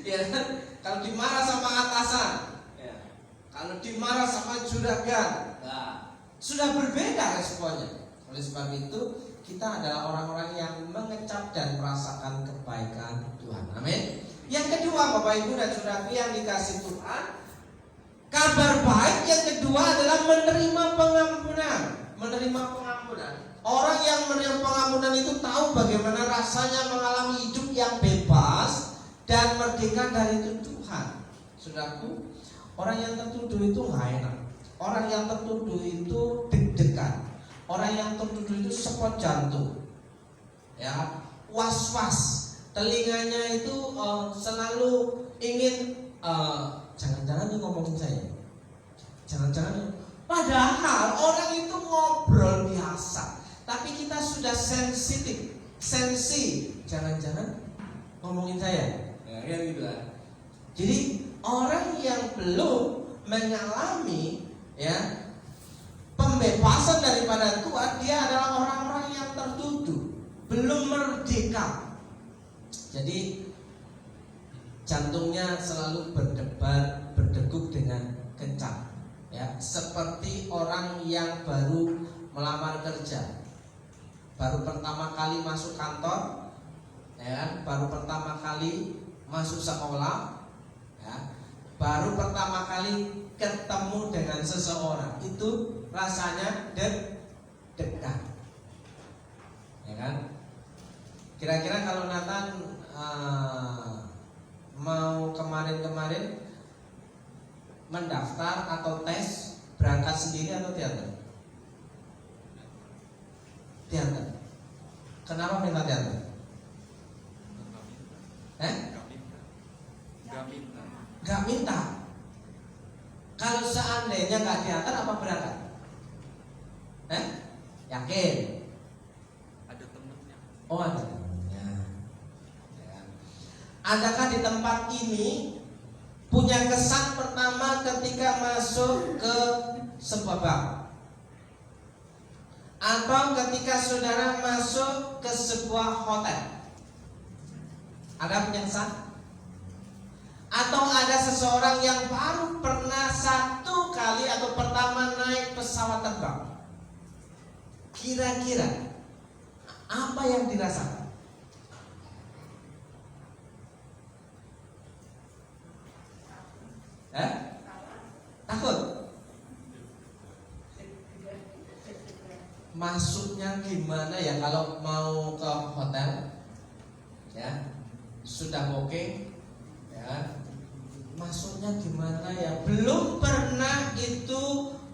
Ya kan? Kalau dimarah sama atasan, ya. Kalau dimarah sama juragan, nah, sudah berbeda responnya. Oleh sebab itu kita adalah orang-orang yang mengecap dan merasakan kebaikan Tuhan. Amin. Yang kedua, Bapak Ibu dan Saudara yang dikasih Tuhan, kabar baik yang kedua adalah menerima pengampunan. Menerima pengampunan. Orang yang menerima pengampunan itu tahu bagaimana rasanya mengalami hidup yang bebas dan merdeka dari tuduhan. Saudaraku, orang yang tertuduh itu nggak enak. Orang yang tertuduh itu deg-degan. Orang yang tertuduh itu sepot jantung, ya, was-was. Telinganya itu selalu ingin jangan-jangan dia ngomongin saya, jangan-jangan. Padahal orang itu ngobrol biasa, tapi kita sudah sensitif, jangan-jangan ngomongin saya, ya gitu lah. Jadi orang yang belum mengalami, ya, pembebasan daripada Tuhan, dia adalah orang-orang yang tertuduh, belum merdeka. Jadi jantungnya selalu berdebar, berdegup dengan kencang, ya, seperti orang yang baru melamar kerja, baru pertama kali masuk kantor, ya, baru pertama kali masuk sekolah, ya, baru pertama kali ketemu dengan seseorang, itu rasanya deg-degan, ya kan? Kira-kira kalau Nathan mau kemarin mendaftar atau tes, berangkat sendiri atau teater? Teater. Kenapa minta teater? Gak minta. Kalau seandainya gak teater, apa berangkat? Yakin? Ada temennya. Oh, ada temennya. Adakah di tempat ini punya kesan pertama ketika masuk ke sebuah bank? Atau ketika saudara masuk ke sebuah hotel? Ada punya kesan? Atau ada seseorang yang baru pernah satu kali atau pertama naik pesawat terbang? Kira-kira apa yang dirasakan? Takut? Masuknya gimana ya kalau mau ke hotel? Ya, sudah booking, ya. Masuknya gimana ya? Belum pernah itu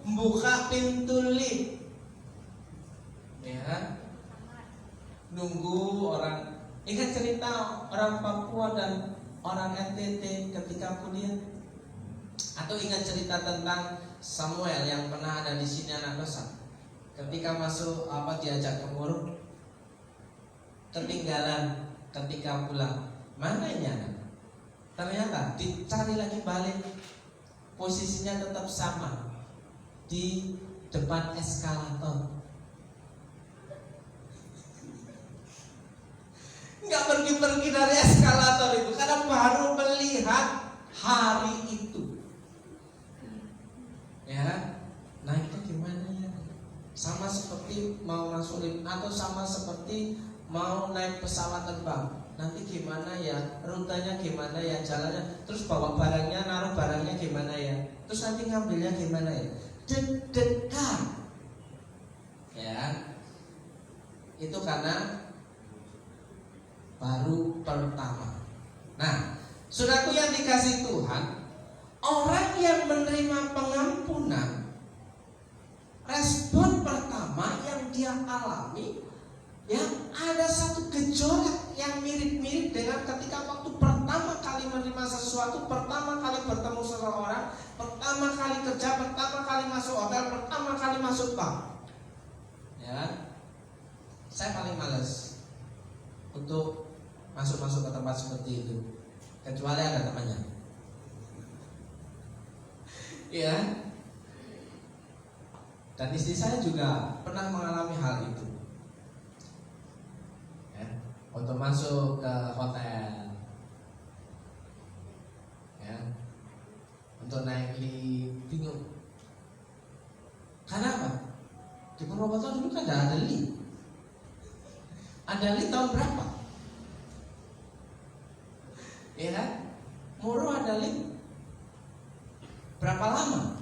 buka pintu lift, ya. Nunggu orang. Ingat cerita orang Papua dan orang NTT ketika kuliah? Atau ingat cerita tentang Samuel yang pernah ada di sini, anak dosa? Ketika masuk diajak ke murung, ketinggalan ketika pulang. Mana ini anak? Ternyata dicari lagi balik, posisinya tetap sama di depan eskalator. Nggak pergi-pergi dari eskalator itu karena baru melihat hari itu. Ya, naiknya gimana ya? Sama seperti mau masuk lift atau sama seperti mau naik pesawat terbang. Nanti gimana ya, rutenya gimana ya, jalannya, terus bawa barangnya, naruh barangnya gimana ya, terus nanti ngambilnya gimana ya. Deg-degan. Ya, itu karena baru pertama. Nah, saudaraku yang dikasih Tuhan, orang yang menerima pengampunan, respon pertama yang dia alami, ya, ada satu gejolak yang mirip-mirip dengan ketika waktu pertama kali menerima sesuatu, pertama kali bertemu seseorang, pertama kali kerja, pertama kali masuk hotel, pertama kali masuk bank. Ya, saya paling males untuk masuk ke tempat seperti itu, kecuali ada temannya. Ya. Dan istri saya juga pernah mengalami hal itu. Ya, untuk masuk ke hotel, ya, untuk naik lift, bingung. Karena apa? Di Purwokerto dulu kan ada lift. Ada lift tahun berapa? Ya kan? Moro ada lift berapa lama?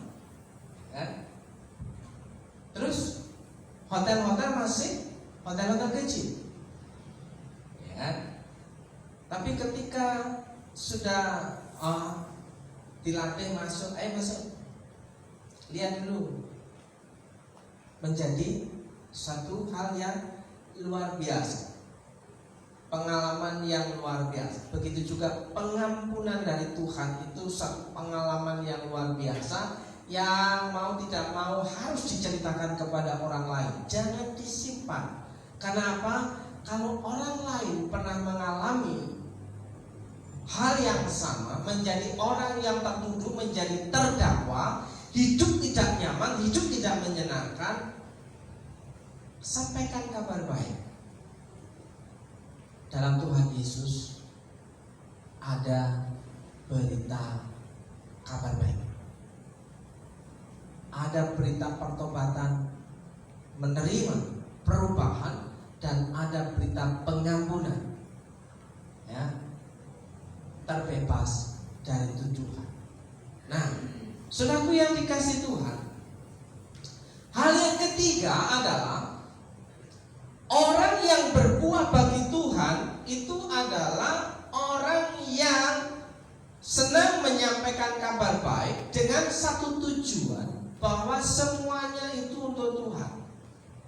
Kan? Terus hotel-hotel masih hotel-hotel kecil, ya kan? Tapi ketika sudah dilatih masuk, masuk, lihat dulu, menjadi satu hal yang luar biasa, pengalaman yang luar biasa. Begitu juga pengampunan dari Tuhan, itu satu pengalaman yang luar biasa, yang mau tidak mau harus diceritakan kepada orang lain. Jangan disimpan. Karena apa? Kalau orang lain pernah mengalami hal yang sama, menjadi orang yang tertuduh, menjadi terdakwa, hidup tidak nyaman, hidup tidak menyenangkan, sampaikan kabar baik. Dalam Tuhan Yesus ada berita kabar baik. Ada berita pertobatan, menerima perubahan, dan ada berita pengampunan, ya, terbebas dari tuduhan. Nah, saudaraku yang dikasih Tuhan, hal yang ketiga adalah orang yang berbuah bagi Tuhan itu adalah orang yang senang menyampaikan kabar baik dengan satu tujuan, bahwa semuanya itu untuk Tuhan.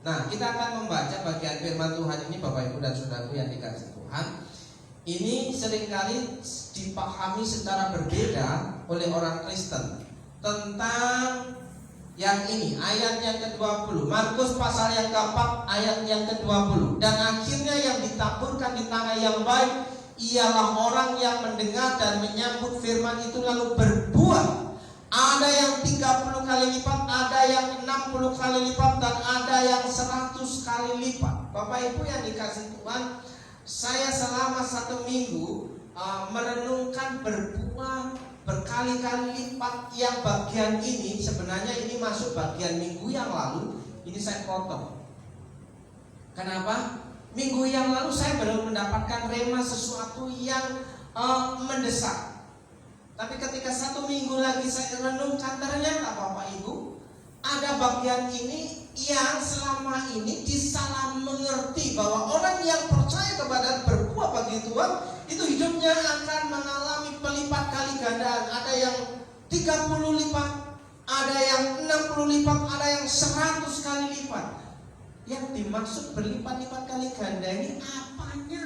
Nah, kita akan membaca bagian firman Tuhan ini, Bapak Ibu dan Saudaraku yang dikasih Tuhan. Ini seringkali dipahami secara berbeda oleh orang Kristen tentang yang ini, ayat yang ke-20, Markus pasal yang keempat ayat yang ke-20. Dan akhirnya yang ditaburkan di tanah yang baik ialah orang yang mendengar dan menyambut firman itu lalu berbuah. Ada yang 30 kali lipat, ada yang 60 kali lipat, dan ada yang 100 kali lipat. Bapak Ibu yang dikasih Tuhan, saya selama 1 minggu merenungkan berbuah berkali-kali lipat. Yang bagian ini sebenarnya ini masuk bagian minggu yang lalu, ini saya potong. Kenapa? Minggu yang lalu saya baru mendapatkan rema sesuatu yang mendesak. Tapi ketika 1 minggu lagi saya renungkan, ternyata Bapak Ibu, ada bagian ini yang selama ini disalah mengerti, bahwa orang yang percaya kepada berbuah bagi Tuhan itu hidupnya akan mengalami pelipat kali gandaan. Ada yang 30 lipat, ada yang 60 lipat, ada yang 100 kali lipat. Yang dimaksud berlipat-lipat kali ganda ini apanya?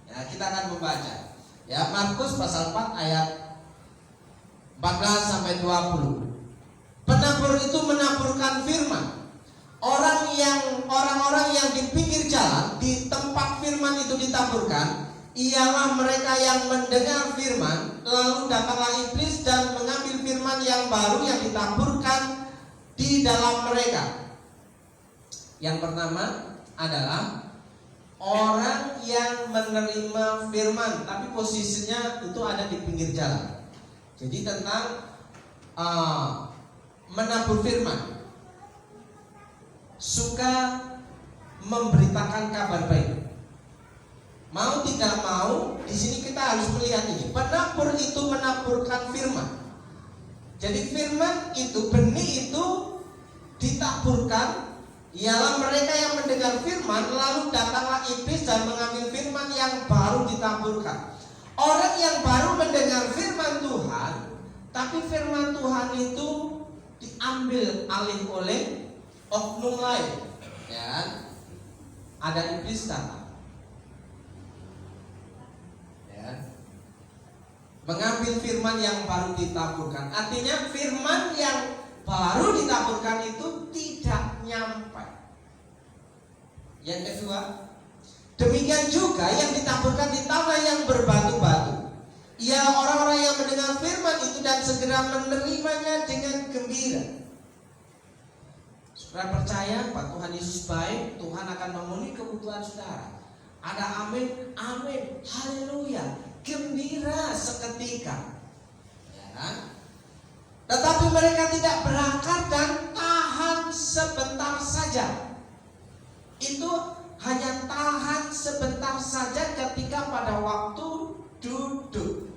Ya, kita akan membaca. Ya, Markus pasal 4 ayat 14 sampai 20. Penabur itu menaburkan firman. Orang-orang yang di pinggir jalan, di tempat firman itu ditaburkan, ialah mereka yang mendengar firman, lalu datanglah iblis dan mengambil firman yang baru yang ditaburkan di dalam mereka. Yang pertama adalah orang yang menerima firman, tapi posisinya itu ada di pinggir jalan. Jadi tentang menabur firman, suka memberitakan kabar baik. Mau tidak mau, di sini kita harus melihat ini. Penabur itu menaburkan firman. Jadi firman itu, benih itu ditaburkan, ialah mereka yang mendengar firman, lalu datanglah iblis dan mengambil firman yang baru ditaburkan. Orang yang baru mendengar firman Tuhan, tapi firman Tuhan itu diambil alih oleh oknum lain, ya. Ada iblis datang, ya, mengambil firman yang baru ditaburkan. Artinya firman yang baru ditaburkan itu tidak nyampe. Yang kedua, demikian juga yang ditaburkan di tanah yang berbatu-batu, ialah orang-orang yang mendengar firman itu dan segera menerimanya dengan gembira. Saudara percaya bahwa Tuhan Yesus baik, Tuhan akan memenuhi kebutuhan saudara. Ada amin, amin, haleluya, gembira seketika, ya kan? Tetapi mereka tidak berakar dan tahan sebentar saja. Itu hanya tahan sebentar saja ketika pada waktu duduk,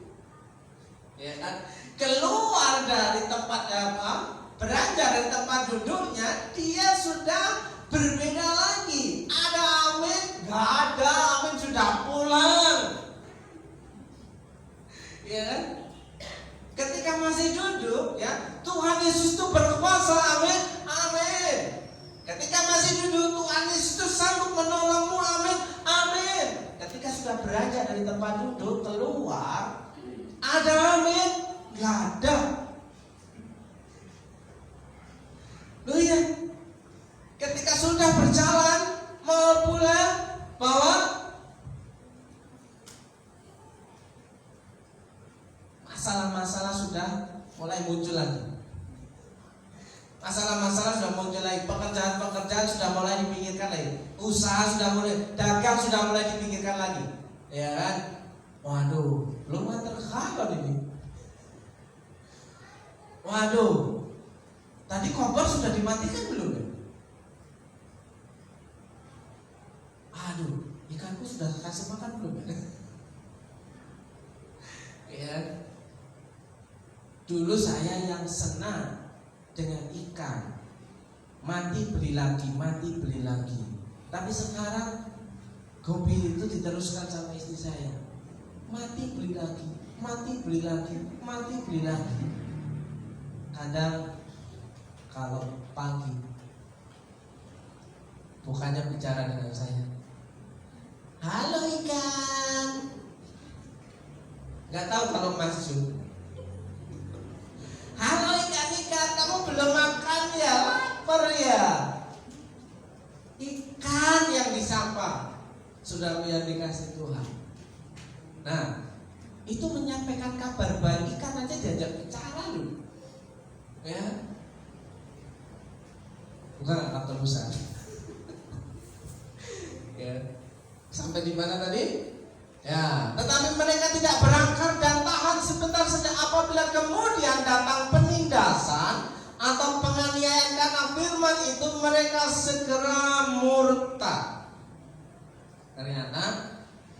ya kan? Keluar dari tempat beranjak dari tempat duduknya, dia sudah berbeda lagi. Ada amin, gak ada amin, sudah pulang, ya kan? Ketika masih duduk, ya, Tuhan Yesus itu berkuasa, amin, amin. Ketika masih duduk, Tuhan Yesus itu sanggup menolongmu, amin, amin. Ketika sudah beranjak dari tempat duduk, keluar, ada amin, gak ada. Loh ya, ketika sudah berjalan mau pulang, bahwa masalah-masalah sudah mulai muncul lagi. Masalah-masalah sudah muncul lagi. Pekerjaan-pekerjaan sudah mulai dipikirkan lagi. Usaha sudah mulai, dagang sudah mulai dipikirkan lagi. Ya kan? Waduh, lumayan terkhawatir ini. Waduh, tadi kompor sudah dimatikan belum? Aduh, ikanku sudah kasih makan belum? Ya. Dulu saya yang senang dengan ikan, mati beli lagi, mati beli lagi. Tapi sekarang hobi itu diteruskan sama istri saya. Mati beli lagi, mati beli lagi, mati beli lagi. Kadang kalau pagi, bukannya bicara dengan saya, halo ikan, nggak tahu kalau masuk. Halo ikan-ikan, kamu belum makan ya? Lapar ya? Ikan yang disapa, saudara yang dikasih Tuhan. Nah, itu menyampaikan kabar baik. Ikan aja diajak bicara loh, ya. Bukan anak terusan. Ya. Sampai di mana tadi? Ya, tetapi mereka tidak berangkar dan tahan sebentar saja. Apabila kemudian datang penindasan atau penganiayaan karena firman itu, mereka segera murtad. Ternyata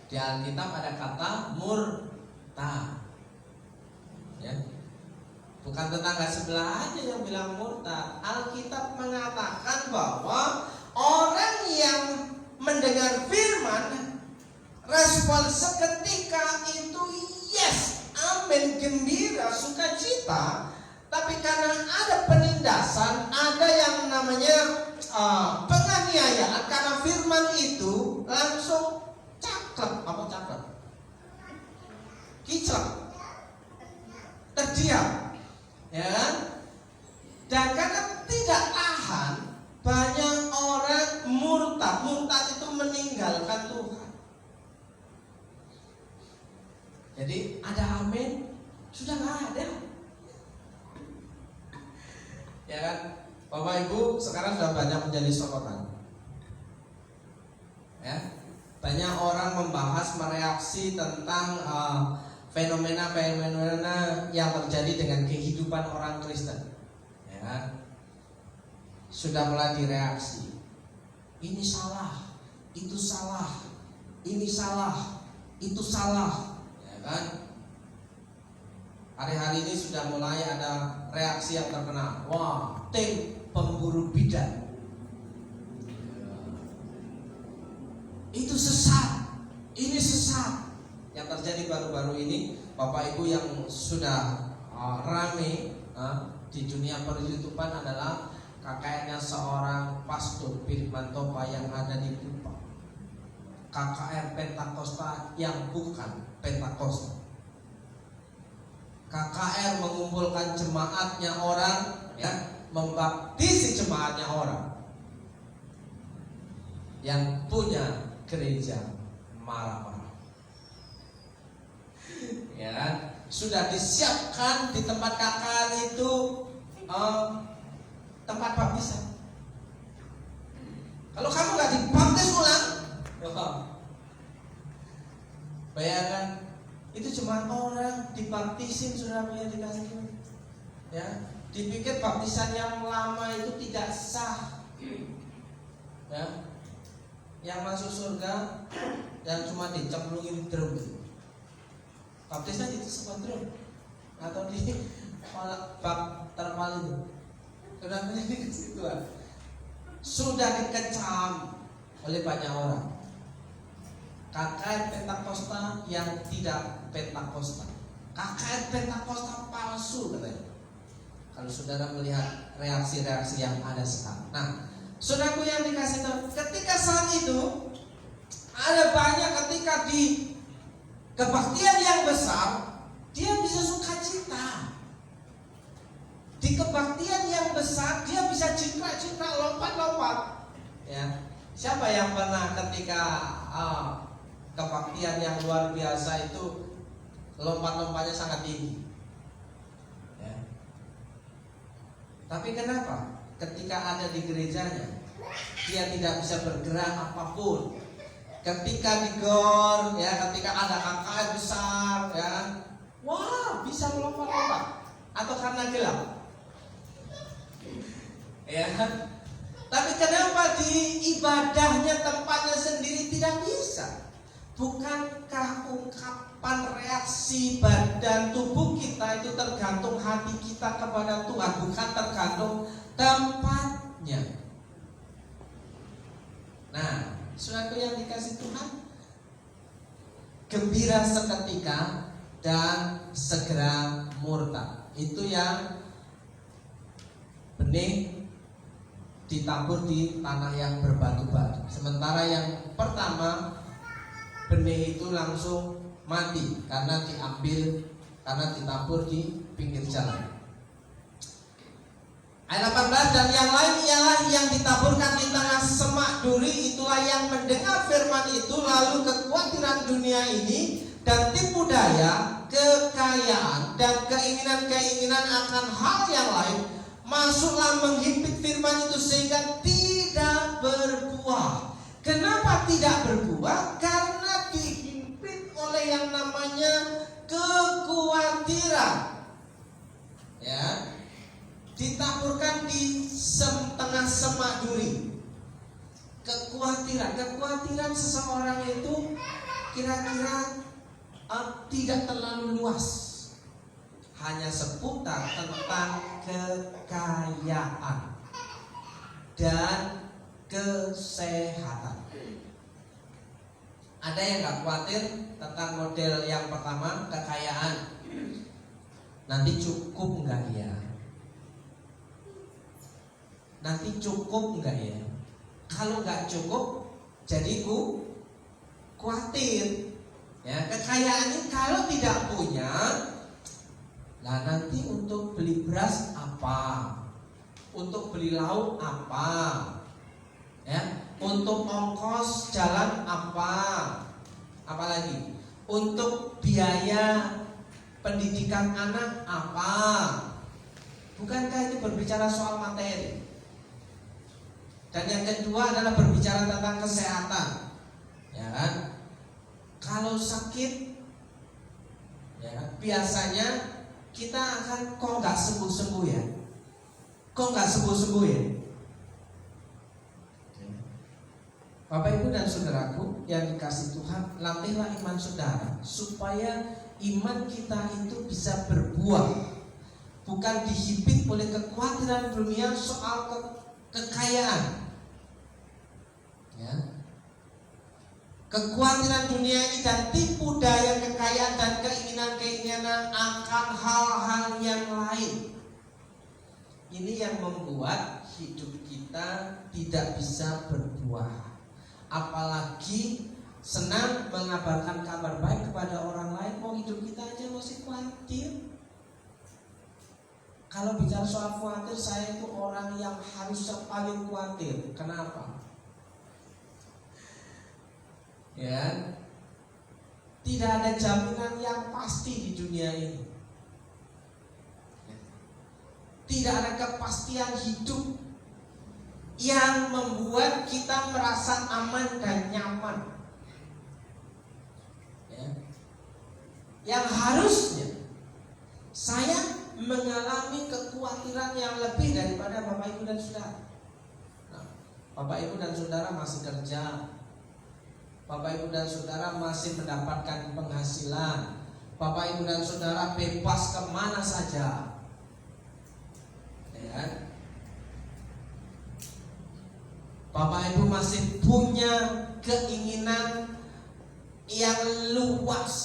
di Alkitab ada kata murtad, ya. Bukan tetangga sebelah aja yang bilang murtad. Alkitab mengatakan bahwa orang yang mendengar firman, respon seketika itu yes, amin, gembira, sukacita. Tapi karena ada penindasan, ada yang namanya penganiayaan karena firman itu, langsung caklek, apa caklek? Kiclek, terdiam, ya kan? Dan karena tidak tahan, banyak orang murtad. Murtad itu meninggalkan Tuhan. Jadi ada amin, sudah nggak ada. Ya kan, Bapak Ibu sekarang sudah banyak menjadi sorotan. Ya, banyak orang membahas, mereaksi tentang fenomena-fenomena yang terjadi dengan kehidupan orang Kristen. Ya kan? Sudah mulai direaksi. Ini salah, itu salah, ini salah, itu salah. Ya kan? Hari-hari ini sudah mulai ada reaksi yang terkenal. Wah, tim pemburu bidan. Itu sesat, ini sesat. Yang terjadi baru-baru ini, Bapak Ibu yang sudah rame di dunia per-YouTubean adalah KKR-nya seorang pastor Firman Topa yang ada di Kupang. KKR Pentakosta yang bukan Pentakosta. KKR mengumpulkan jemaatnya orang, ya, membaptisi jemaatnya orang yang punya gereja marah-marah. Ya kan? Sudah disiapkan di tempat KKR itu tempat baptisan. Kalau kamu nggak dibaptis ulang, bayangkan itu cuma orang dibaptisin sudah punya dikasih, ya, dipikir baptisan yang lama itu tidak sah, ya, yang masuk surga yang cuma dicemplungin drum, baptisan itu sebuah drum atau di bak terpal itu, sudah dikasih Tuhan, sudah dikecam oleh banyak orang. KKR Pentakosta yang tidak Pentakosta, KKR Pentakosta palsu katanya. Kalau saudara melihat reaksi-reaksi yang ada sekarang. Nah, saudaraku yang dikasih tahu, ketika saat itu ada banyak ketika di kebaktian yang besar dia bisa sukacita. Di kebaktian yang besar dia bisa cingkrak-cingkrak, lompat-lompat. Ya, siapa yang pernah ketika kebaktian yang luar biasa itu lompat-lompatnya sangat tinggi, ya. Tapi kenapa ketika ada di gerejanya dia tidak bisa bergerak apapun? Ketika di gor, ya, ketika ada KKR besar, ya, wah, bisa melompat-lompat. Atau karena gelap, ya. Tapi kenapa di ibadahnya tempatnya sendiri tidak bisa? Bukankah ungkapan reaksi badan tubuh kita itu tergantung hati kita kepada Tuhan, bukan tergantung tempatnya. Nah, saudara yang dikasih Tuhan, gembira seketika dan segera murtad. Itu yang benih ditabur di tanah yang berbatu-batu. Sementara yang pertama, benih itu langsung mati karena diambil, karena ditabur di pinggir jalan. Ayat 18, dan yang lain ialah yang ditaburkan di tengah semak duri, itulah yang mendengar firman itu, lalu kekhawatiran dunia ini dan tipu daya, kekayaan dan keinginan-keinginan akan hal yang lain masuklah menghimpit firman itu sehingga tidak berbuah. Kenapa tidak berbuah? Karena dihimpit oleh yang namanya kekhawatiran, ya, ditaburkan di tengah semak duri. Kekhawatiran seseorang itu kira-kira tidak terlalu luas, hanya seputar tentang kekayaan dan kesehatan. Ada yang gak khawatir tentang model yang pertama, kekayaan? Nanti cukup enggak ya? Nanti cukup enggak ya? Kalau enggak cukup, jadi khawatir. Ya, kekayaan ini kalau tidak punya, lah nanti untuk beli beras apa? Untuk beli lauk apa? Ya, untuk ongkos jalan apa? Apalagi Untuk biaya pendidikan anak apa? Bukankah itu berbicara soal materi? Dan yang kedua adalah berbicara tentang kesehatan, ya kan? Kalau sakit, ya kan? Biasanya kita akan kok nggak sembuh-sembuh ya? Kok nggak sembuh-sembuh ya? Bapak Ibu dan Saudaraku yang dikasih Tuhan, latihlah iman saudara supaya iman kita itu bisa berbuah, bukan dihimpit oleh kekhawatiran dunia soal kekayaan. Ya. Kekhawatiran dunia ini dan tipu daya kekayaan dan keinginan-keinginan akan hal-hal yang lain. Ini yang membuat hidup kita tidak bisa berbuah. Apalagi senang mengabarkan kabar baik kepada orang lain, mau hidup kita aja masih khawatir. Kalau bicara soal khawatir, saya itu orang yang harus paling khawatir. Kenapa? Ya, tidak ada jaminan yang pasti di dunia ini. Tidak ada kepastian hidup yang membuat kita merasa aman dan nyaman. Ya. Yang harusnya saya mengalami kekhawatiran yang lebih daripada Bapak Ibu dan Saudara. Nah, Bapak Ibu dan Saudara masih kerja, Bapak Ibu dan Saudara masih mendapatkan penghasilan, Bapak Ibu dan Saudara bebas kemana saja, ya. Bapak Ibu masih punya keinginan yang luas,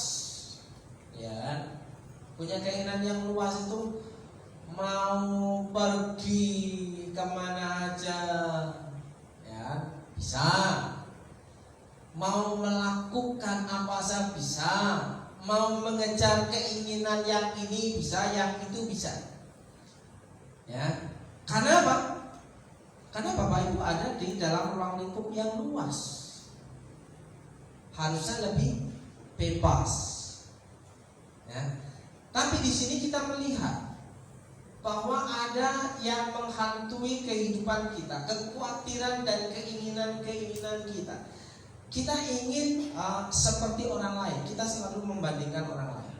ya. Punya keinginan yang luas itu mau pergi kemana aja, ya bisa. Mau melakukan apa saja bisa. Mau mengejar keinginan yang ini bisa, yang itu bisa. Ya, karena apa? Karena Bapak Ibu ada di dalam ruang lingkup yang luas. Harusnya lebih bebas. Ya. Tapi di sini kita melihat bahwa ada yang menghantui kehidupan kita, kekhawatiran dan keinginan-keinginan kita. Kita ingin seperti orang lain. Kita selalu membandingkan orang lain.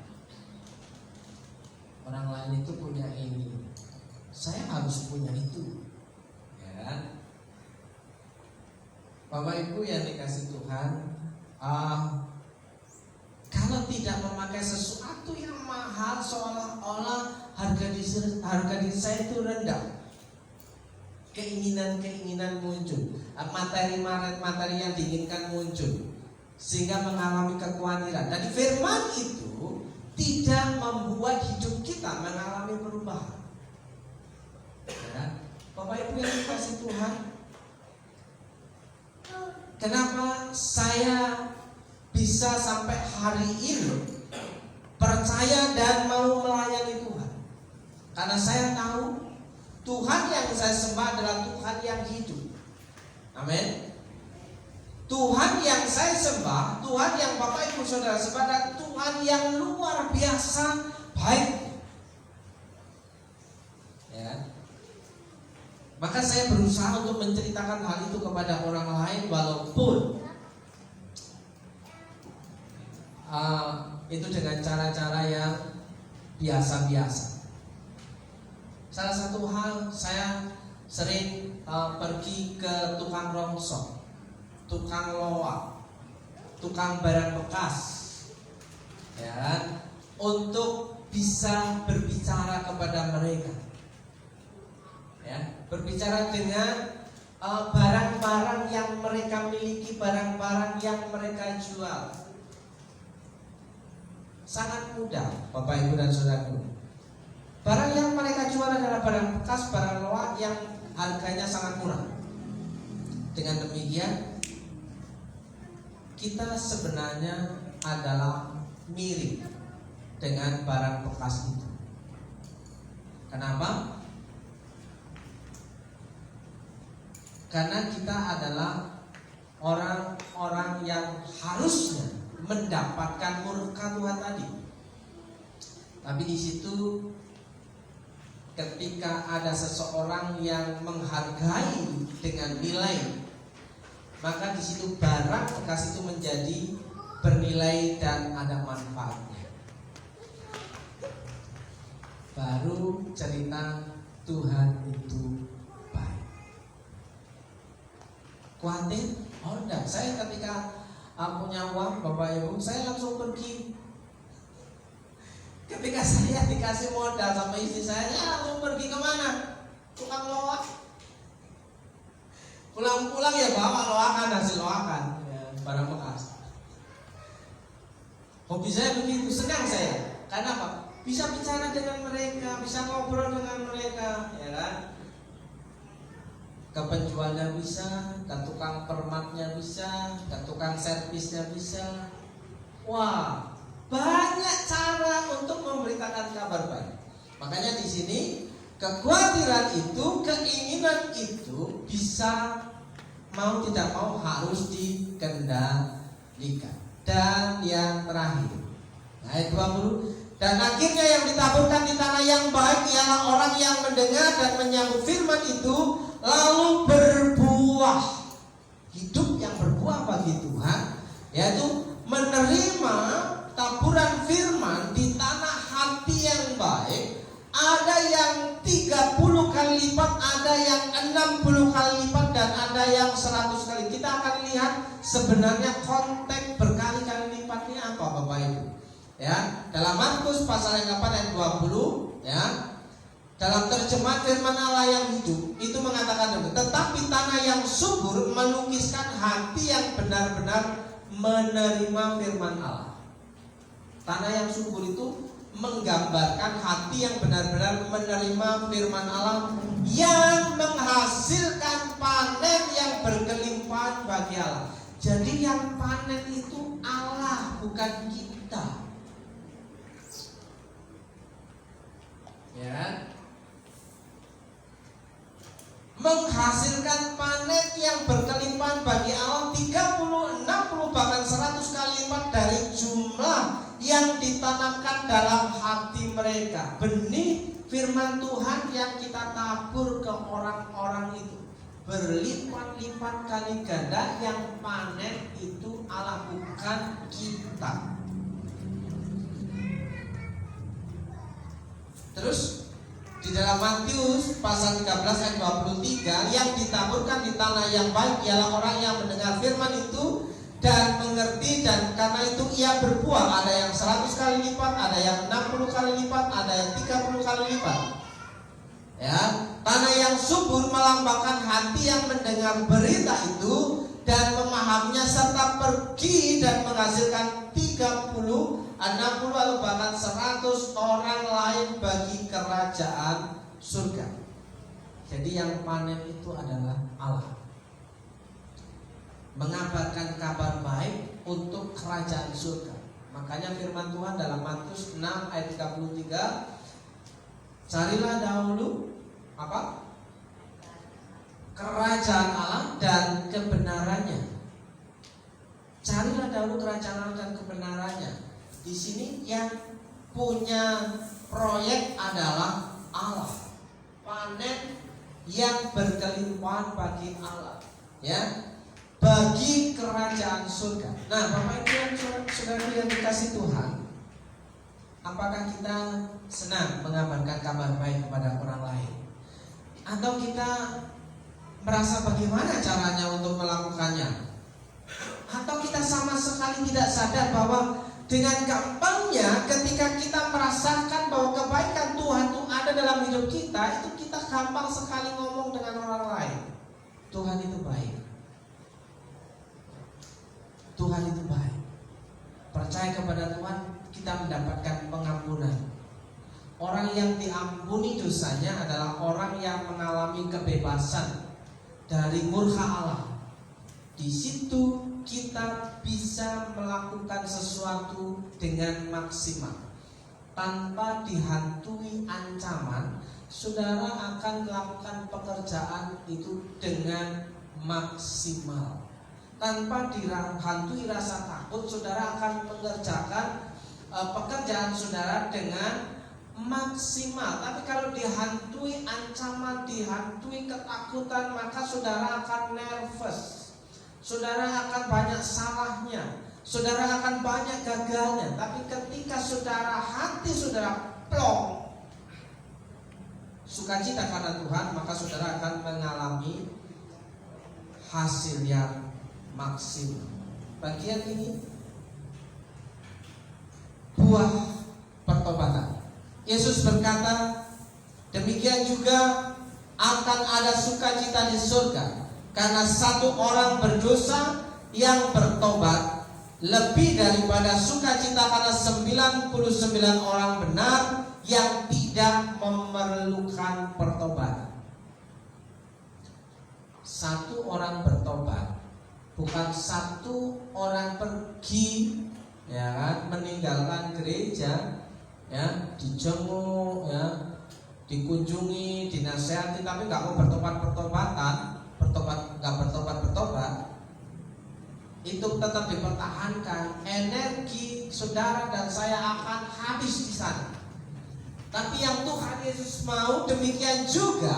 Orang lain itu punya ini, saya harus punya itu. Ya. Bapak Ibu yang dikasih Tuhan, kalau tidak memakai sesuatu yang mahal, seolah-olah harga diri saya itu rendah. Keinginan-keinginan muncul, materi yang diinginkan muncul, sehingga mengalami kekhawatiran. Dan firman itu tidak membuat hidup kita mengalami perubahan. Ya. Bapak Ibu yang dikasih Tuhan, kenapa saya bisa sampai hari ini percaya dan mau melayani Tuhan? Karena saya tahu Tuhan yang saya sembah adalah Tuhan yang hidup. Amin. Tuhan yang saya sembah, Tuhan yang Bapak Ibu Saudara sembah adalah Tuhan yang luar biasa baik. Ya. Maka saya berusaha untuk menceritakan hal itu kepada orang lain, walaupun itu dengan cara-cara yang biasa-biasa. Salah satu hal, saya sering pergi ke tukang rongsok, tukang loak, tukang barang bekas, ya, untuk bisa berbicara kepada mereka, ya, berbicara dengan barang-barang yang mereka miliki, barang-barang yang mereka jual. Sangat mudah, Bapak Ibu dan Saudaraku. Barang yang mereka jual adalah barang bekas, barang loak yang harganya sangat murah. Dengan demikian, kita sebenarnya adalah mirip dengan barang bekas itu. Kenapa? Karena kita adalah orang-orang yang harusnya mendapatkan murka Tuhan tadi. Tapi di situ ketika ada seseorang yang menghargai dengan nilai, maka di situ barang bekas itu menjadi bernilai dan ada manfaatnya. Baru cerita Tuhan itu baik. Khawatir? Oh enggak, saya ketika punya uang Bapak Ibu, saya langsung pergi. Ketika saya dikasih modal sama istri saya langsung pergi kemana? Tukang loak. Pulang-pulang ya bawa loakan, hasil loakan ya, barang bekas. Hobi saya begitu, senang saya. Karena apa? Bisa bicara dengan mereka, bisa ngobrol dengan mereka, ya kan? Ke penjualnya bisa, ke tukang permaknya bisa, ke tukang servisnya bisa. Wah, banyak cara untuk memberitakan kabar baik. Makanya di sini kekhawatiran itu, keinginan itu bisa mau tidak mau harus dikendalikan. Dan yang terakhir, ayat 20. Dan akhirnya yang ditaburkan di tanah yang baik ialah orang yang mendengar dan menyambut firman itu, lalu berbuah. Hidup yang berbuah bagi Tuhan, yaitu menerima taburan firman di tanah hati yang baik. Ada yang 30 kali lipat, ada yang 60 kali lipat, dan ada yang 100 kali. Kita akan lihat sebenarnya konteks berkali-kali lipatnya apa Bapak Ibu. Ya, dalam Markus pasal yang 8 ayat 20, ya. Dalam terjemahan firman Allah yang hidup itu mengatakan, tetapi tanah yang subur melukiskan hati yang benar-benar menerima firman Allah. Tanah yang subur itu menggambarkan hati yang benar-benar menerima firman Allah, yang menghasilkan panen yang berkelimpahan bagi Allah. Jadi yang panen itu Allah, bukan kita. Ya, menghasilkan panen yang berkelimpahan bagi Allah 30, 60 bahkan 100 kali lipat dari jumlah yang ditanamkan dalam hati mereka. Benih firman Tuhan yang kita tabur ke orang-orang itu berlipat-lipat kali ganda. Yang panen itu Allah, bukan kita. Terus di dalam Matius pasal 13 ayat 23, yang ditaburkan di tanah yang baik ialah orang yang mendengar firman itu dan mengerti, dan karena itu ia berbuah. Ada yang 100 kali lipat, ada yang 60 kali lipat, ada yang 30 kali lipat. Ya, tanah yang subur melambangkan hati yang mendengar berita itu dan memahaminya serta pergi dan menghasilkan 30, 60 atau bahkan 100 orang lain bagi kerajaan surga. Jadi yang panen itu adalah Allah, mengabarkan kabar baik untuk kerajaan surga. Makanya firman Tuhan dalam Matius 6 ayat 33, carilah dahulu apa? Kerajaan Allah dan kebenarannya. Carilah dahulu kerajaan Allah dan kebenarannya. Di sini yang punya proyek adalah Allah. Panen yang berkelimpahan bagi Allah, ya, bagi kerajaan surga. Nah, Bapak Ibu yang saudara yang dikasih Tuhan, apakah kita senang mengabarkan kabar baik kepada orang lain? Atau kita merasa bagaimana caranya untuk melakukannya? Atau kita sama sekali tidak sadar bahwa dengan gampangnya ketika kita merasakan bahwa kebaikan Tuhan itu ada dalam hidup kita, itu kita gampang sekali ngomong dengan orang lain, Tuhan itu baik, Tuhan itu baik. Percaya kepada Tuhan, kita mendapatkan pengampunan. Orang yang diampuni dosanya adalah orang yang mengalami kebebasan dari murka Allah. Di situ kita bisa melakukan sesuatu dengan maksimal tanpa dihantui ancaman. Saudara akan melakukan pekerjaan itu dengan maksimal. tanpa dihantui rasa takut, saudara akan mengerjakan pekerjaan saudara dengan maksimal. Tapi kalau dihantui ancaman, dihantui ketakutan, maka saudara akan nervous, saudara akan banyak salahnya, saudara akan banyak gagalnya. Tapi ketika saudara, hati saudara plong, sukacita karena Tuhan, maka saudara akan mengalami hasil yang maksimal. Bagian ini buah pertobatan. Yesus berkata, demikian juga akan ada sukacita di surga karena satu orang berdosa yang bertobat, lebih daripada sukacita karena 99 orang benar yang tidak memerlukan pertobatan. Satu orang bertobat, bukan satu orang pergi, ya kan, meninggalkan gereja, ya, dijenguk, ya, dikunjungi, dinasehati, tapi nggak mau nggak bertobat, itu tetap dipertahankan. Energi saudara dan saya akan habis di sana. Tapi yang Tuhan Yesus mau, demikian juga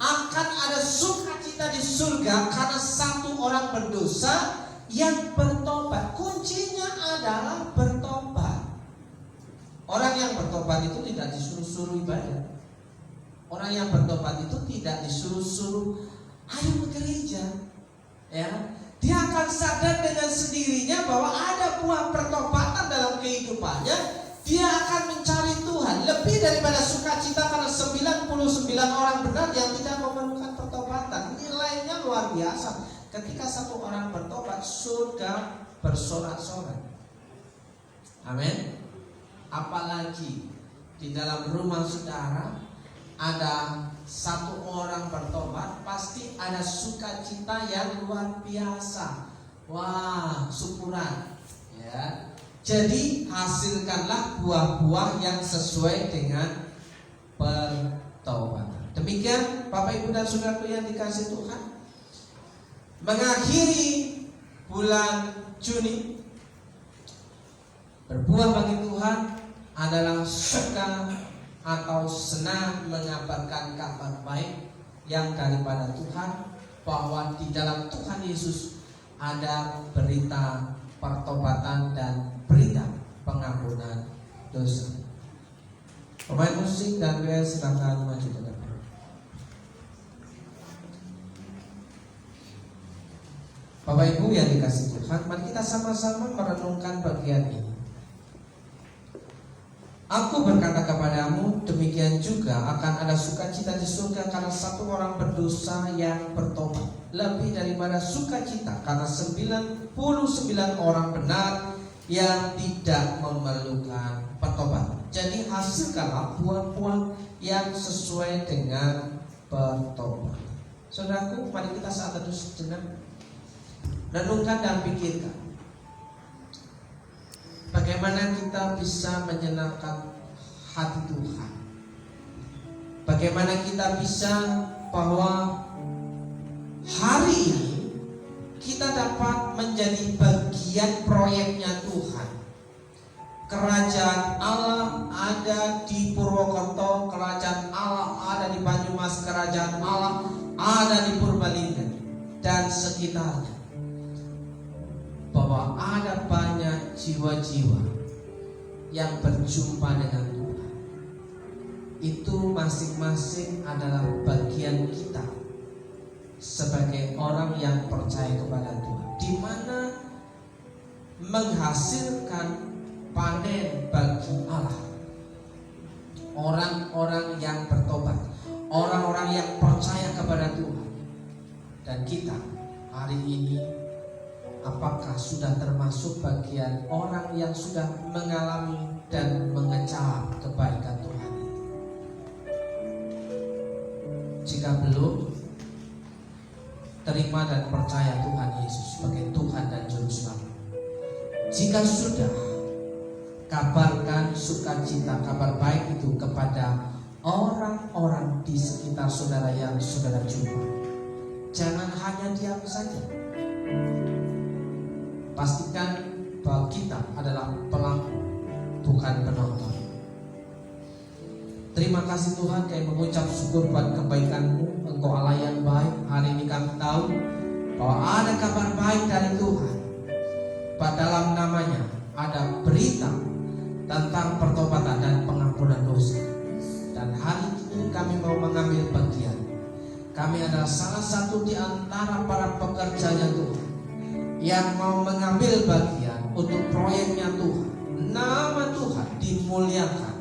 akan ada sukacita di surga karena satu orang berdosa yang bertobat. Kuncinya adalah bertobat. Orang yang bertobat itu tidak disuruh-suruh ibadah. Orang yang bertobat itu tidak disuruh-suruh ayo ke gereja, ya. Dia akan sadar dengan sendirinya bahwa ada buah pertobatan dalam kehidupannya. Dia akan mencari Tuhan lebih daripada sukacita karena 99 orang benar yang tidak memerlukan pertobatan. Nilainya luar biasa. Ketika satu orang bertobat, surga bersorak-sorai. Amin. Apalagi di dalam rumah saudara ada satu orang bertobat, pasti ada sukacita yang luar biasa. Wah, syukuran, ya. Jadi hasilkanlah buah-buah yang sesuai dengan pertobatan. Demikian Bapak Ibu dan Saudaraku yang dikasihi Tuhan, mengakhiri bulan Juni, berbuah bagi Tuhan adalah suka atau senang mengabarkan kabar baik yang daripada Tuhan, bahwa di dalam Tuhan Yesus ada berita pertobatan dan berita pengampunan dosa. Pemain musik dan band silakan maju ke depan. Bapak Ibu yang dikasihi Tuhan, mari kita sama-sama merenungkan bagian ini. Aku berkata kepadamu, demikian juga akan ada sukacita di surga karena satu orang berdosa yang bertobat, lebih daripada sukacita karena 99 orang benar yang tidak memerlukan pertobatan. Jadi hasilkanlah buah-buah yang sesuai dengan pertobatan. Saudaraku, mari kita saat teduh sejenak, renungkan dan pikirkan bagaimana kita bisa menyenangkan hati Tuhan. Bagaimana kita bisa bahwa hari ini kita dapat menjadi bagian proyeknya Tuhan. Kerajaan Allah ada di Purwokerto, kerajaan Allah ada di Banyumas, kerajaan Allah ada di Purbalingga dan sekitarnya. Bahwa ada banyak jiwa-jiwa yang berjumpa dengan Tuhan. Itu masing-masing adalah bagian kita sebagai orang yang percaya kepada Tuhan, di mana menghasilkan panen bagi Allah. Orang-orang yang bertobat, orang-orang yang percaya kepada Tuhan. Dan kita hari ini, apakah sudah termasuk bagian orang yang sudah mengalami dan mengecap kebaikan Tuhan itu? Jika belum, terima dan percaya Tuhan Yesus sebagai Tuhan dan Juru Selamat. Jika sudah, kabarkan sukacita, kabar baik itu kepada orang-orang di sekitar saudara yang saudara jumpa. Jangan hanya diam saja. pastikan bahwa kita adalah pelaku, bukan penonton. Terima kasih Tuhan, kami mengucap syukur buat kebaikan-Mu. Engkau Allah yang baik. Hari ini kami tahu bahwa ada kabar baik dari Tuhan. Pada dalam namanya ada berita tentang pertobatan dan pengampunan dosa. Dan hari ini kami mau mengambil bagian. Kami adalah salah satu di antara para pekerjanya Tuhan yang mau mengambil bagian untuk proyeknya Tuhan. Nama Tuhan dimuliakan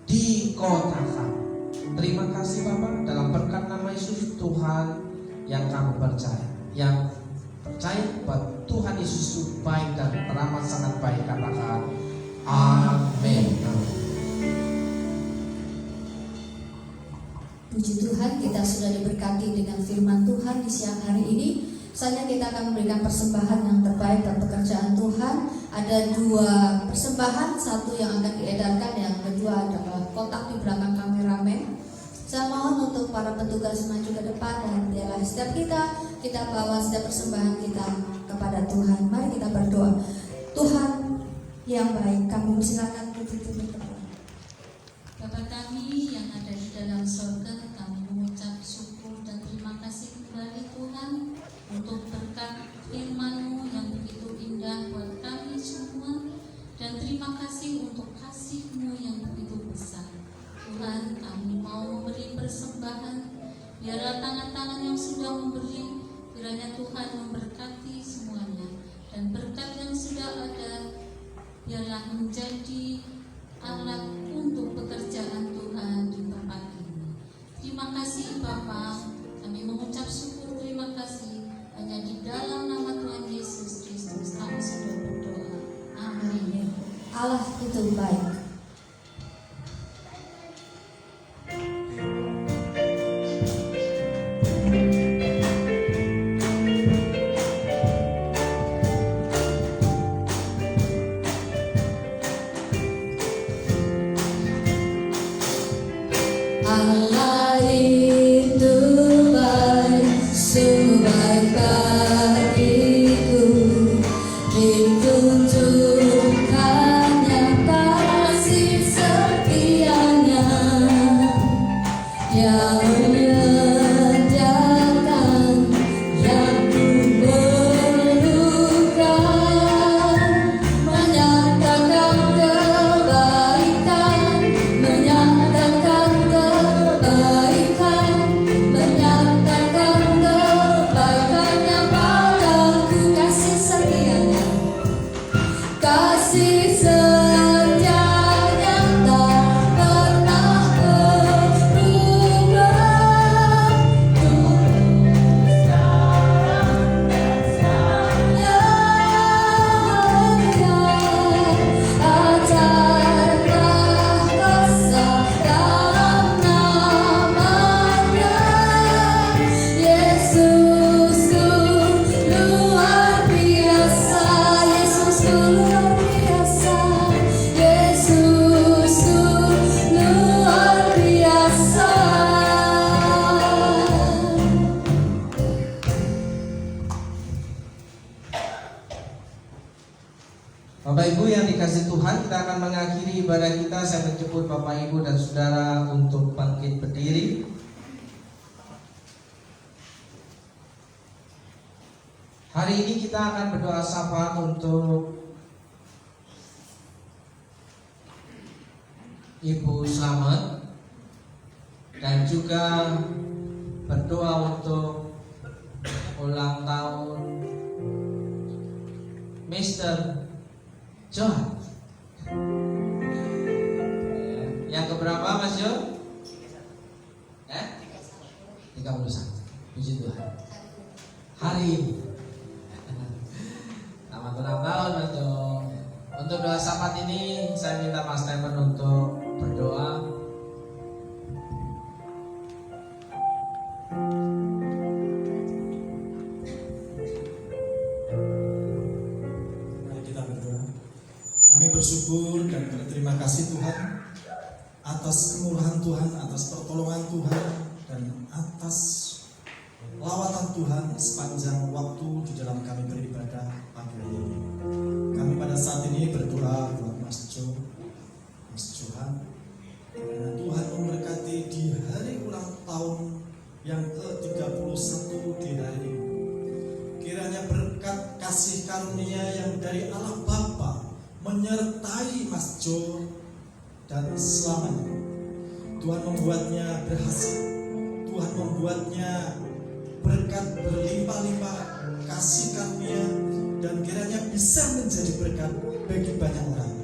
di kota kami. Terima kasih Bapak, dalam berkat nama Yesus Tuhan yang kami percaya, yang percaya bahwa Tuhan Yesus itu baik dan teramat sangat baik. Katakan amin. Puji Tuhan, kita sudah diberkati dengan firman Tuhan di siang hari ini. Saatnya kita akan memberikan persembahan yang terbaik dan pekerjaan Tuhan. Ada 2 persembahan, satu yang akan diedarkan, yang kedua adalah kotak di belakang kameramen. Saya mohon untuk para petugas maju ke depan dan biarlah setiap kita bawa setiap persembahan kita kepada Tuhan. Mari kita berdoa. Tuhan yang baik, kami persilakan untuk berdoa. Bapa kami yang ada di dalam surga, kami mengucap syukur dan terima kasih kembali Tuhan untuk berkat firman-Mu yang begitu indah buat kami semua, dan terima kasih untuk kasih-Mu yang begitu besar. Tuhan, kami mau memberi persembahan, biarlah tangan-tangan yang sudah memberi, kiranya Tuhan memberkati semuanya, dan berkat yang sudah ada biarlah menjadi alat untuk pekerjaan Tuhan di tempat ini. Terima kasih Bapa, kami mengucap syukur, terima kasih. Hanya di dalam nama Tuhan Yesus Kristus kami sudah berdoa. Amin. Allah itu baik. Allah itu baik, sebaik bagiku, ditunjukkannya kasih setianya yang menyediakan yang ku perlukan, menyatakan kebaikan, menyatakan kebaikan, menyatakan kebaikannya padaku, kasih setianya, kasih setianya tak pernah berubah. Ajarlah kasih dalam namanya, Yesusku luar biasa, Yesusku luar biasa, Yesusku luar biasa. Bapak Ibu yang dikasih Tuhan, kita akan mengakhiri ibadah kita. Saya menjemput Bapak Ibu dan Saudara untuk bangkit berdiri. Hari ini kita akan berdoa syafaat untuk Ibu Slamet, dan juga berdoa untuk ulang tahun Mr. John. Yang keberapa Mas Jo? 31. Puji Tuhan. Hari ini. Selamat ulang tahun Mas Jo. Untuk doa syafaat ini saya minta Mas Stephen untuk berdoa. Mari kita berdoa. Kami bersyukur dan berterima kasih Tuhan atas kemurahan Tuhan, atas pertolongan Tuhan, dan atas lawatan Tuhan sepanjang waktu di dalam kami beribadah pagi hari ini. Kami pada saat ini berdoa buat Mas Johan, karena Tuhan memberkati di hari ulang tahun yang ke-31 di hari ini. Kiranya berkat kasih karunia yang dari Allah Bapa menyertai Mas Jo dan selamanya. Tuhan membuatnya berhasil, Tuhan membuatnya berkat berlimpah-limpah kasih karunia, dan kiranya bisa menjadi berkat bagi banyak orang.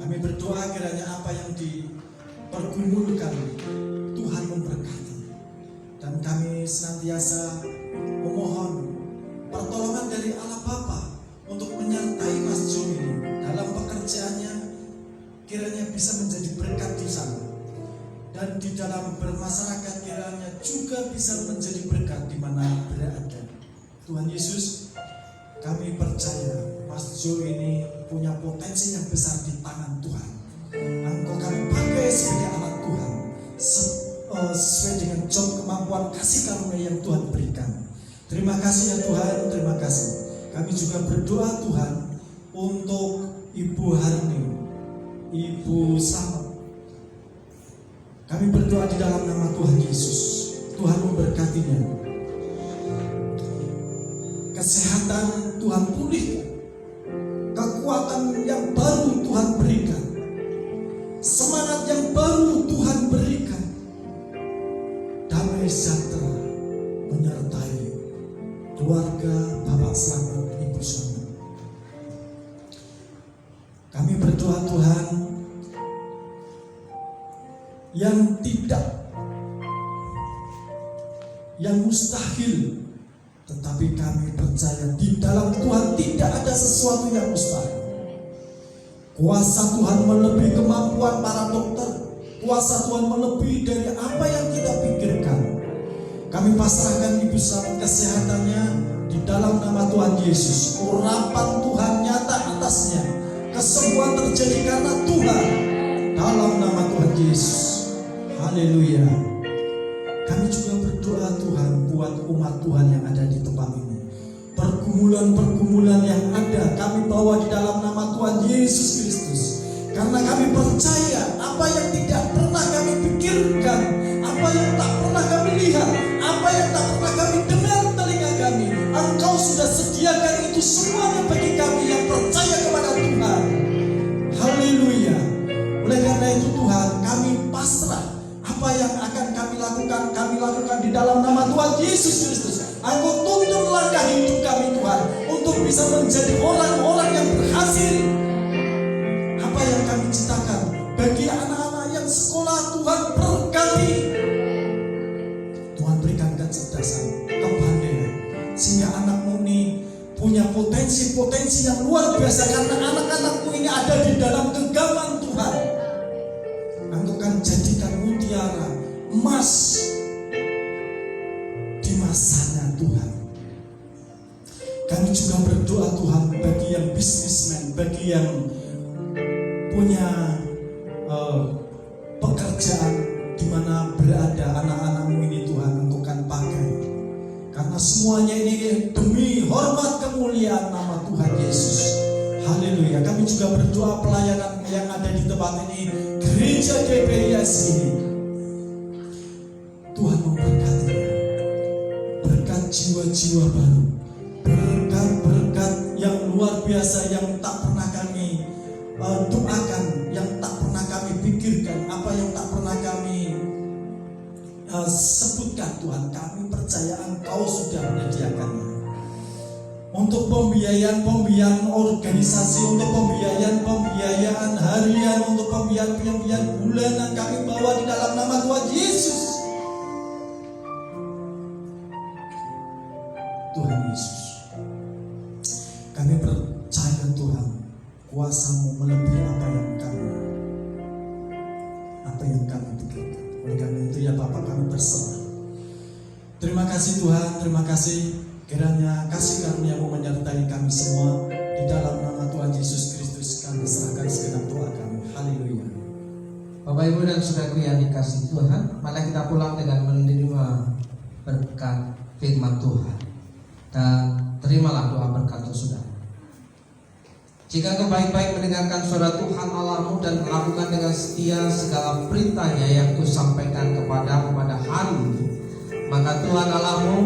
Kami berdoa kiranya apa yang dipergumulkan Tuhan memberkati, dan kami senantiasa memohon pertolongan dari Allah Bapa untuk menyertai Mas Jo ini dalam pekerjaannya, kiranya bisa menjadi berkat di sana, dan di dalam bermasyarakat kiranya juga bisa menjadi berkat di mana berada. Tuhan Yesus, kami percaya Mas Jo ini punya potensi yang besar di tangan Tuhan. Engkau kami pakai sebagai alat Tuhan sesuai dengan job kemampuan kasih karunia yang Tuhan berikan. Terima kasih ya Tuhan, terima kasih. Kami juga berdoa Tuhan untuk Ibu Harni, Ibu Selamat. Kami berdoa di dalam nama Tuhan Yesus. Tuhan memberkatinya. Kesehatan Tuhan pulihkan. Kekuatan yang baru Tuhan berikan. Semangat yang baru Tuhan berikan. Damai sejahtera menyertai keluarga Bapak Selamat, Ibu Selamat. Kami berdoa Tuhan, yang mustahil, tetapi kami percaya di dalam Tuhan tidak ada sesuatu yang mustahil. Kuasa Tuhan melebihi kemampuan para dokter, kuasa Tuhan melebihi dari apa yang kita pikirkan. Kami pasrahkan Ibu Selamat kesehatannya di dalam nama Tuhan Yesus. Urapan Tuhan nyata atasnya, kesembuhan terjadi karena Tuhan, dalam nama Tuhan Yesus. Haleluya. Kami juga berdoa Tuhan buat umat Tuhan yang ada di tempat ini. Pergumulan-pergumulan yang ada kami bawa di dalam nama Tuhan Yesus Kristus. Karena kami percaya apa yang tidak pernah kami pikirkan, apa yang tak pernah kami lihat, apa yang tak pernah kami dengar telinga kami, Engkau sudah sediakan itu semuanya bagi kami yang percaya kepada Tuhan. Haleluya. Oleh karena itu Tuhan, kami pasrah. Apa yang akan kami lakukan di dalam nama Tuhan Yesus Kristus. Engkau tuntun langkah hidup kami Tuhan, untuk bisa menjadi orang-orang yang berhasil. Apa yang kami ciptakan bagi anak-anak yang sekolah Tuhan berkati. Tuhan berikan kecerdasan, kepandaian, sehingga anakmu ini punya potensi-potensi yang luar biasa. Karena anak-anakmu ini ada di dalam genggaman Tuhan. Engkau kan jadikan mutiara, emas di masanya Tuhan. Kami juga berdoa Tuhan bagi yang bisnismen, bagi yang punya pekerjaan di mana berada anak-anakmu ini Tuhan, Engkau kan pakai. Karena semuanya ini demi hormat kemuliaan nama Tuhan Yesus. Haleluya. Kami juga berdoa pelayanan yang ada di tempat ini, gereja GPIS ini, Tuhan memberkati, berkat jiwa-jiwa baru, berkat-berkat yang luar biasa yang tak pernah kami doakan, yang tak pernah kami pikirkan, apa yang tak pernah kami sebutkan. Tuhan, kami percaya Engkau sudah menyediakannya. Untuk pembiayaan organisasi, untuk pembiayaan harian, untuk pembiayaan bulanan, kami bawa di dalam nama Tuhan Yesus. Tuhan Yesus, kami percaya Tuhan, kuasa-Mu melebihi apa yang kami pikirkan. Oleh karena itu ya Bapak, kami berserah. Terima kasih Tuhan, terima kasih. Kiranya kasih karunia-Mu menyertai kami semua. Di dalam nama Tuhan Yesus Kristus kami serahkan segenap doa kami. Haleluya. Bapak Ibu dan Saudaraku yang dikasihi Tuhan, mari kita pulang dengan menerima berkat firman Tuhan. Dan terimalah doa berkat saudara. Jika kau baik-baik mendengarkan suara Tuhan Allahmu dan melakukan dengan setia segala perintahnya yang kusampaikan kepadamu pada hari ini, maka Tuhan Allahmu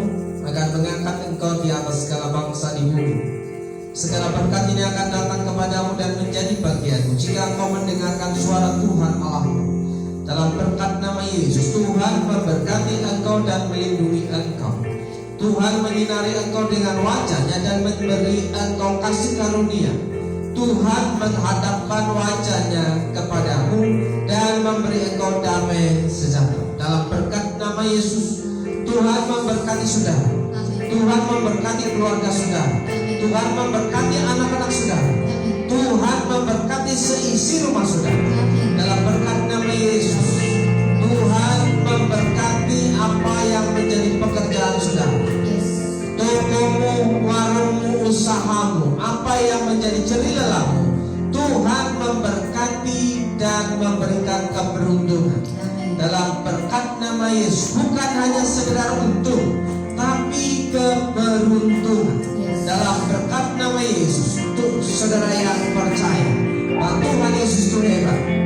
akan mengangkat engkau di atas segala bangsa di bumi. Segala berkat ini akan datang kepadamu dan menjadi bagianmu jika engkau mendengarkan suara Tuhan Allahmu. Dalam berkat nama Yesus, Tuhan memberkati engkau dan melindungi engkau. Tuhan menyinari engkau dengan wajah-Nya dan memberi engkau kasih karunia. Tuhan menghadapkan wajah-Nya kepadamu dan memberi engkau damai sejahtera. Dalam berkat nama Yesus, Tuhan memberkati saudara. Tuhan memberkati keluarga saudara. Tuhan memberkati anak-anak saudara. Tuhan memberkati seisi rumah saudara. Dalam berkat nama Yesus, Tuhan memberkati apa yang menjadi pekerjaan saudara. Tokomu, warungmu, usahamu, apa yang menjadi jerih-lelahmu, Tuhan memberkati dan memberikan keberuntungan. Dalam berkat nama Yesus, bukan hanya sekedar untung, tapi keberuntungan. Dalam berkat nama Yesus, untuk saudara yang percaya bahwa Tuhan Yesus itu hebat,